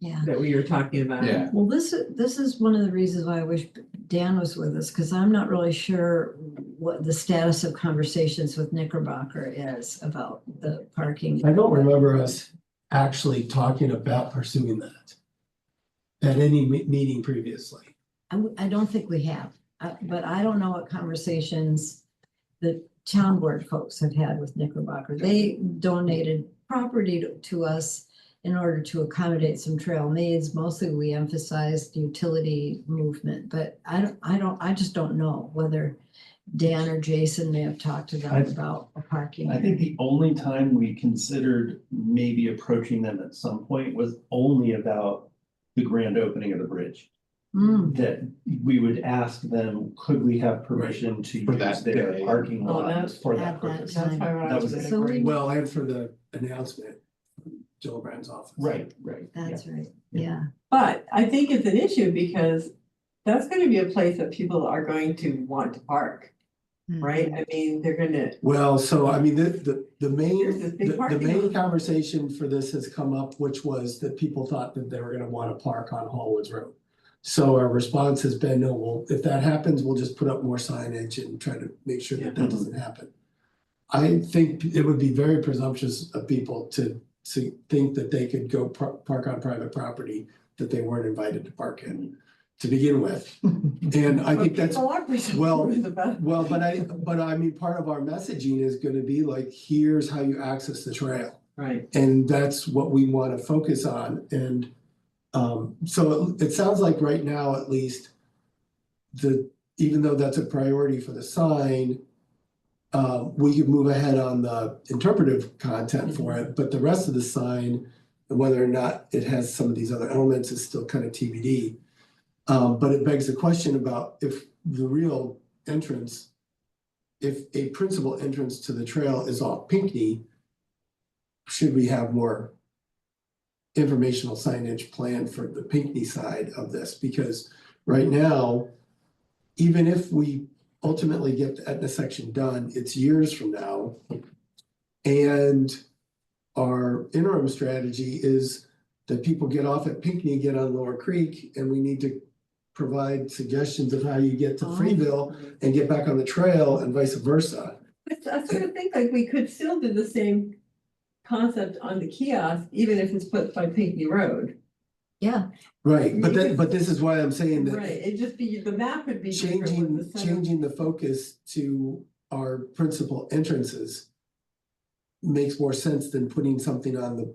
Yeah. that we were talking about. Yeah, Well, this is one of the reasons why I wish Dan was with us, because I'm not really sure what the status of conversations with Knickerbocker is about the parking. I don't remember us actually talking about pursuing that at any meeting previously. I don't think we have, but I don't know what conversations the town board folks have had with Knickerbocker. They donated property to us in order to accommodate some trail needs. Mostly we emphasized utility movement, but I just don't know whether Dan or Jason may have talked to them about a parking. I think the only time we considered maybe approaching them at some point was only about the grand opening of the bridge. Mm, That we would ask them, could we have permission to For use that their day. parking Oh, lot that's for at that that purpose? That's probably what I That was was gonna So we- bring. Well, and for the announcement, Joe Brand's office. Right. that's yeah. right, Yeah. yeah. But I think it's an issue because that's gonna be a place that people are going to want to park, right? I mean, they're gonna, Well, so I mean, the main, Here's this big the parking main lot. conversation for this has come up, which was that people thought that they were gonna wanna park on Hallwoods Road. So our response has been, no, well, if that happens, we'll just put up more signage and try to make sure that that doesn't happen. I think it would be very presumptuous of people to think that they could go park on private property that they weren't invited to park in to begin with. And I think that's, people are well, presumptuous about. well, but I mean, part of our messaging is gonna be like, here's how you access the trail. Right, And that's what we wanna focus on, and so it sounds like right now, at least. Even though that's a priority for the sign. We could move ahead on the interpretive content for it, but the rest of the sign, and whether or not it has some of these other elements is still kind of TBD. But it begs the question about if the real entrance. If a principal entrance to the trail is off Pinckney. Should we have more informational signage planned for the Pinckney side of this? Because right now, even if we ultimately get the Etna section done, it's years from now. And our interim strategy is that people get off at Pinckney, get on Lower Creek, and we need to provide suggestions of how you get to Oh. Freeville and get back on the trail and vice versa. I sort of think like we could still do the same concept on the kiosk, even if it's put by Pinckney Road. Yeah, Right, but this is why I'm saying Right, that it'd just be, the map would be different with the center. changing the focus to our principal entrances makes more sense than putting something on the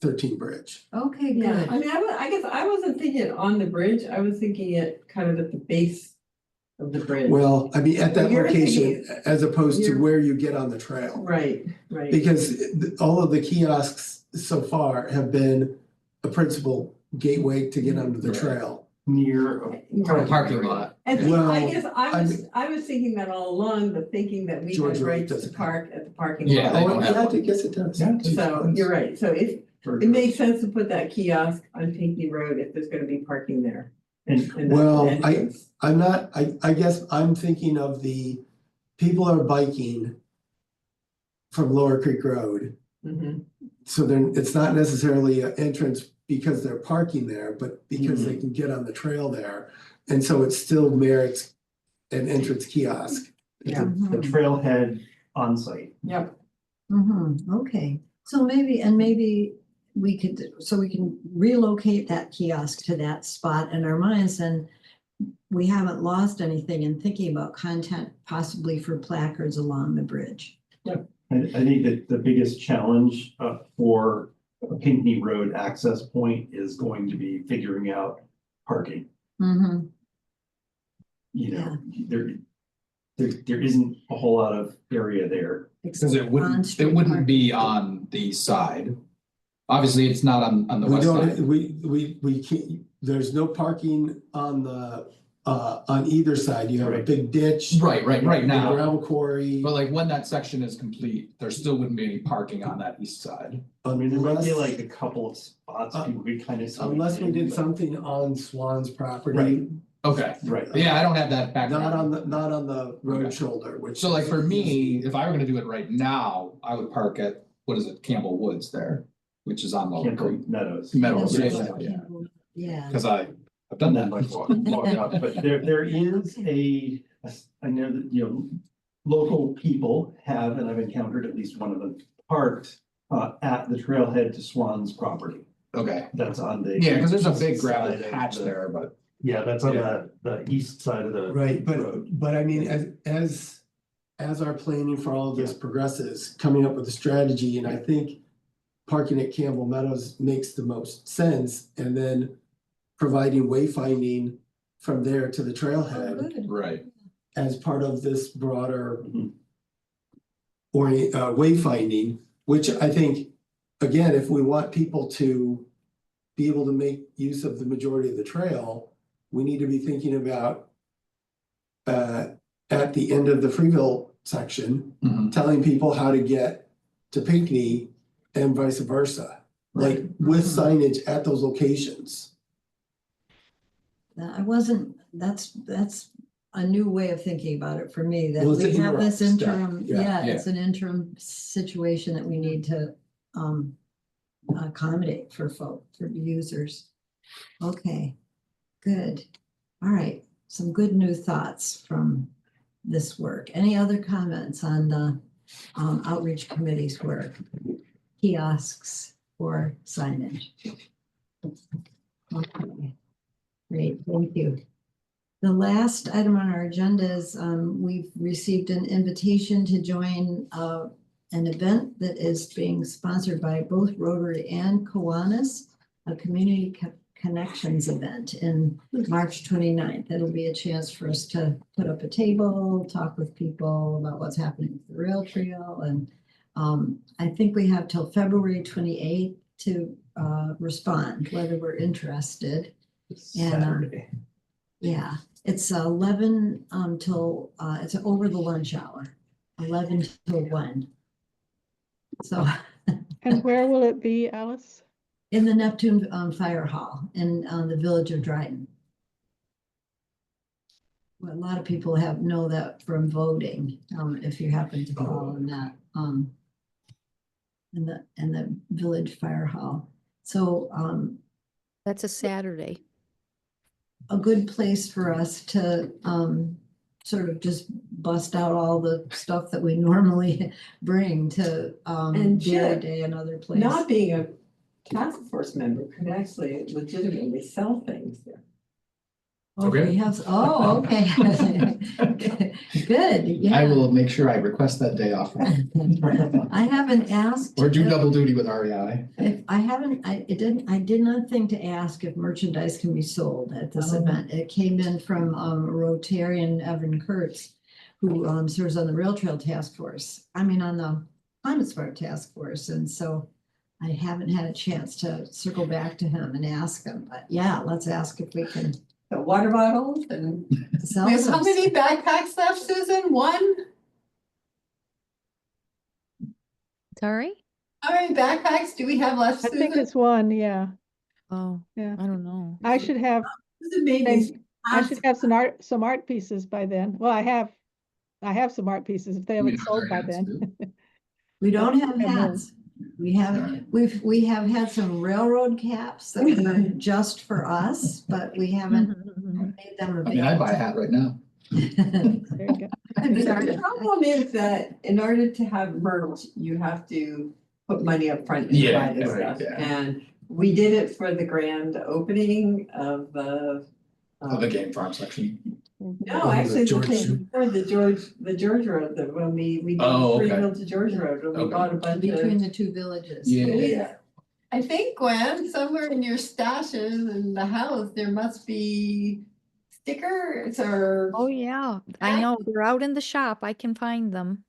13 bridge. okay, Yeah, good. I mean, I guess I wasn't thinking it on the bridge, I was thinking it kind of at the base of the bridge. Well, I mean, at that Well, you're location, thinking- as opposed to you're- where you get on the trail. Right, right. Because all of the kiosks so far have been a principal gateway to get onto the Right. trail. Near. Right. Parking lot. And see, Well, I guess I'm- I was thinking that all along, but thinking that we George had Road rights to doesn't have park at the parking lot. Yeah, they don't have I guess it does. Yeah. So you're right, so it makes sense to put that kiosk on Pinckney Road if there's gonna be parking there. And And that's Well, the entrance. I'm not, I guess I'm thinking of the people are biking from Lower Creek Road. Mhm. So then it's not necessarily an entrance because they're parking there, but because they can get on the trail there. And so it still merits an entrance kiosk. Yeah. the trailhead on site. Yep, Okay, so maybe we could, so we can relocate that kiosk to that spot in our minds, and we haven't lost anything in thinking about content possibly for placards along the bridge. I think that the biggest challenge for a Pinckney Road access point is going to be figuring out parking. Mm-hmm. You know, there isn't a whole lot of area there. Cause it wouldn't be on the side. Obviously, it's not on the We west don't, side. we can't, there's no parking on the, on either side. You have a Right. big ditch. Right a now. Gravel quarry. But like when that section is complete, there still wouldn't be any parking on that east side. I mean, there might be unless- like a couple of spots people could kind of. Unless we did something on Swan's property. Right. Okay, Right. yeah, I don't have that background. Not on the road Okay. shoulder, which. So like for me, if I were gonna do it right now, I would park at, what is it, Campbell Woods there, which is on Lower Campbell Creek. Meadows. Meadows, Yeah. Yeah. Cause I've done that before. Walk up, but there is I know that, you know, local people have, and I've encountered at least one of them parked at the trailhead to Swan's property. Okay, That's on the. yeah, cause there's a big east gravel side of patch the- there, but Yeah, that's on Yeah. the east side of the. Right, road. but I mean, as our planning for all of this progresses, coming up with a strategy, and I think parking at Campbell Meadows makes the most sense, and then providing wayfinding from there to the trailhead Good. right. as part of this broader Mhm. wayfinding, which I think, again, if we want people to be able to make use of the majority of the trail, we need to be thinking about at the end of the Freeville section, Mhm. telling people how to get to Pinckney and vice versa, like with signage at those locations. I wasn't, that's a new way of thinking about it for me, that Well, it's we an have this interim step, interim, yeah. yeah, it's an interim situation that we need to accommodate for for users. Okay, good. All right, some good new thoughts from this work. Any other comments on the outreach committee's work? Kiosks or signage? Okay. Great, thank you. The last item on our agenda is, we've received an invitation to join an event that is being sponsored by both Rotary and Kiwanis, a community connections event in March 29th. It'll be a chance for us to put up a table, talk with people about what's happening with the rail trail. And I think we have till February 28th to respond, whether we're interested. And, Saturday. Yeah, it's 11 till it's over the lunch hour, 11 till 1. So And where will it be, Alice? in the Neptune Fire Hall in the village of Dryden. Well, a lot of people know that from voting, if you happen to follow that, in the village fire hall. So That's a Saturday. a good place for us to sort of just bust out all the stuff that we normally bring to And Dairy Chip, Day and other places. Not being a task force member could actually legitimately sell things there. Oh, Okay. we have, oh, okay. Good, yeah. I will make sure I request that day off. I haven't asked. Or do if- double duty with REI. If I haven't, I did not think to ask if merchandise can be sold at this Oh. event. It came in from Rotarian Evan Kurtz, who serves on the Rail Trail Task Force. I mean, on the Climate Smart Task Force. And so I haven't had a chance to circle back to him and ask him, but yeah, let's ask if we can The water bottles and. sell We have how some. many backpacks left, Susan? One? Sorry? How many backpacks do we have left, I think Susan? it's one, yeah. Oh, Yeah. I don't know. I should have, Susan made these I should have some art pieces by then. Well, I have some art pieces if they haven't sold by then. We don't have Okay, more. hats. We have had some railroad caps that were just for us, but we haven't made them I mean, I'd buy a hat right now. available. There you go. The problem is that in order to have merch, you have to put money up front and Yeah, buy this right, stuff. yeah. And we did it for the grand opening of the. Of the game farm section. No, actually, the George- thing for the George Road, that when we did Oh, okay. Freeville to George Road, when we Okay. bought a bunch Between of. the two villages. Yeah. I think, Gwen, somewhere in your stashes in the house, there must be stickers or. Oh, yeah. I know. They're out in the shop. I can find them.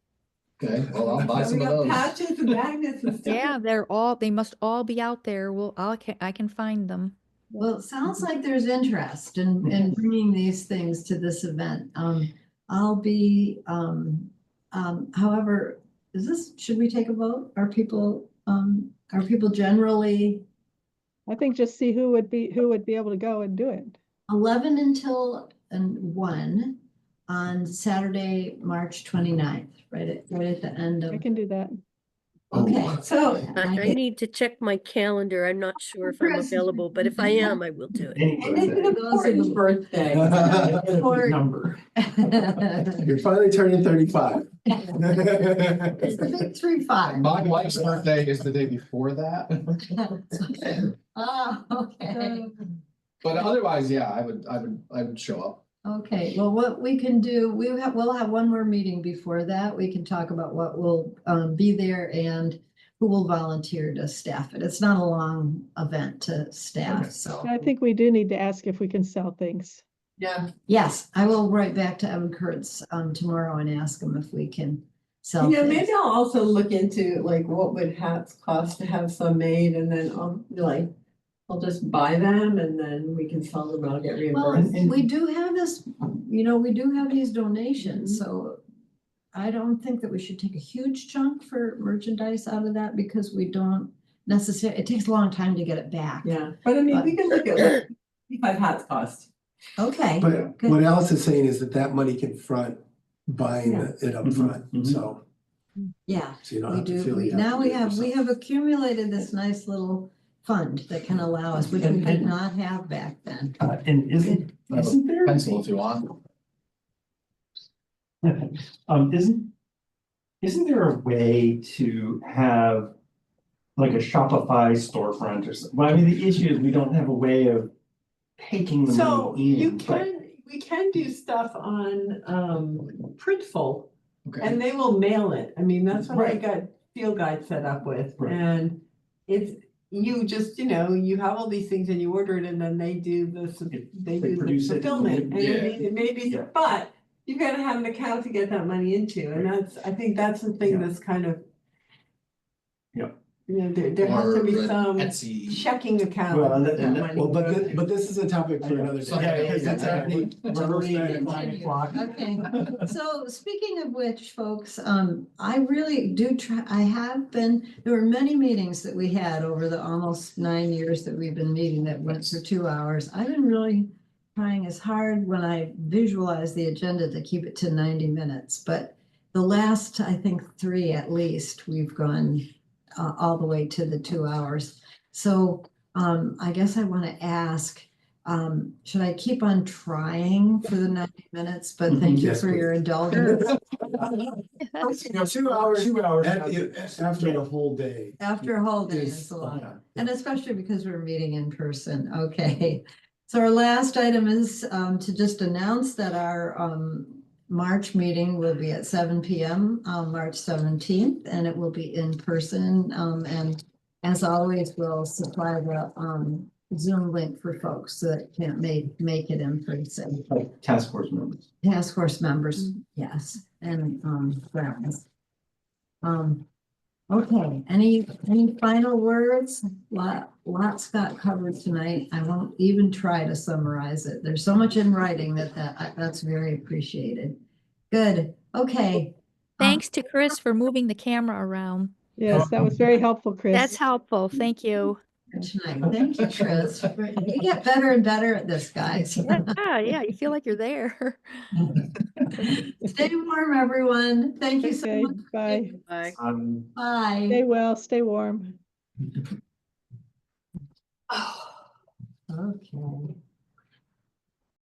Okay, well, I'll buy We some of got those. patches and magnets and stuff. Yeah, they must all be out there. I can find them. Well, it sounds like there's interest in bringing these things to this event. I'll be, however, should we take a vote? Are people generally I think just see who would be able to go and do it. 11 until 1 on Saturday, March 29th, right at the end I of, can do that. okay. So, I need to check my calendar. I'm not sure if I'm Chris. available, but if I am, I will do it. Any and it's an birthday. important birthday. Or- Number. You're finally turning 35. It's the big 3-5. My wife's birthday is the day before that. Oh, okay. But otherwise, yeah, I would show up. Okay, well, what we can do, we'll have one more meeting before that. We can talk about what will be there and who will volunteer to staff it. It's not a long event to staff, so. I think we do need to ask if we can sell things. Yeah, Yes, I will write back to Evan Kurtz tomorrow and ask him if we can sell you know, maybe things. I'll also look into like what would hats cost to have some made and then I'll just buy them and then we can sell them and I'll get Well, reimbursed. we do have this, we do have these donations, so I don't think that we should take a huge chunk for merchandise out of that because we don't necessarily, it takes a long time to get it back. Yeah, but I mean, we can look at what 55 hats cost. Okay. But good. what Alice is saying is that money can front buying Yeah. it up Mhm, front, mhm. so Yeah, you don't we have to do. feel you have Now to we do it have yourself. accumulated this nice little fund that can allow us, which we did not have back then. And isn't there? Pencil if you want. Isn't there a way to have like a Shopify storefront or something? Well, I mean, the issue is we don't have a way of taking the So money you in, but we can do stuff on Printful Okay. and they will mail it. I mean, that's what I Right. got Field Guide set up with. Right. And it's, you just, you have all these things and you order it and then they do They the produce it. fulfillment. And Yeah. it may be, Yeah. but you gotta have an account to get that money into. And I think that's the thing Yeah. that's kind of. Yeah. There has to be Or some Etsy. checking account. Well, and that that- money Well, goes in. but this is a topic for another day. Yeah, because it's yeah, already- we're already at Continue. 9 o'clock. Okay, so speaking of which, folks, I really do try, there were many meetings that we had over the almost 9 years that we've been meeting that went for 2 hours. I've been really trying as hard when I visualize the agenda to keep it to 90 minutes, but the last, I think, 3 at least, we've gone all the way to the 2 hours. So I guess I want to ask, should I keep on trying for the 90 minutes? But thank you Yes, for your please. indulgence. 2 hours. 2 hours after the whole day. After a whole day is is a lot. fine. And especially because we're meeting in person. Okay. So our last item is to just announce that our March meeting will be at 7 p.m. on March 17th, and it will be in person. And as always, we'll supply the Zoom link for folks that can't make it in person. Like task force members. Task force members, yes, and friends. Okay, any final words? Lots got covered tonight. I won't even try to summarize it. There's so much in writing that's very appreciated. Good, okay. Thanks to Chris for moving the camera around. Yes, that was very helpful, Chris. That's helpful. Thank you. Tonight. Thank you, Chris. You get better and better at this, guys. Yeah, you feel like you're there. Stay warm, everyone. Thank you so Okay, much. bye. Bye. Bye. Stay well, stay warm. Okay.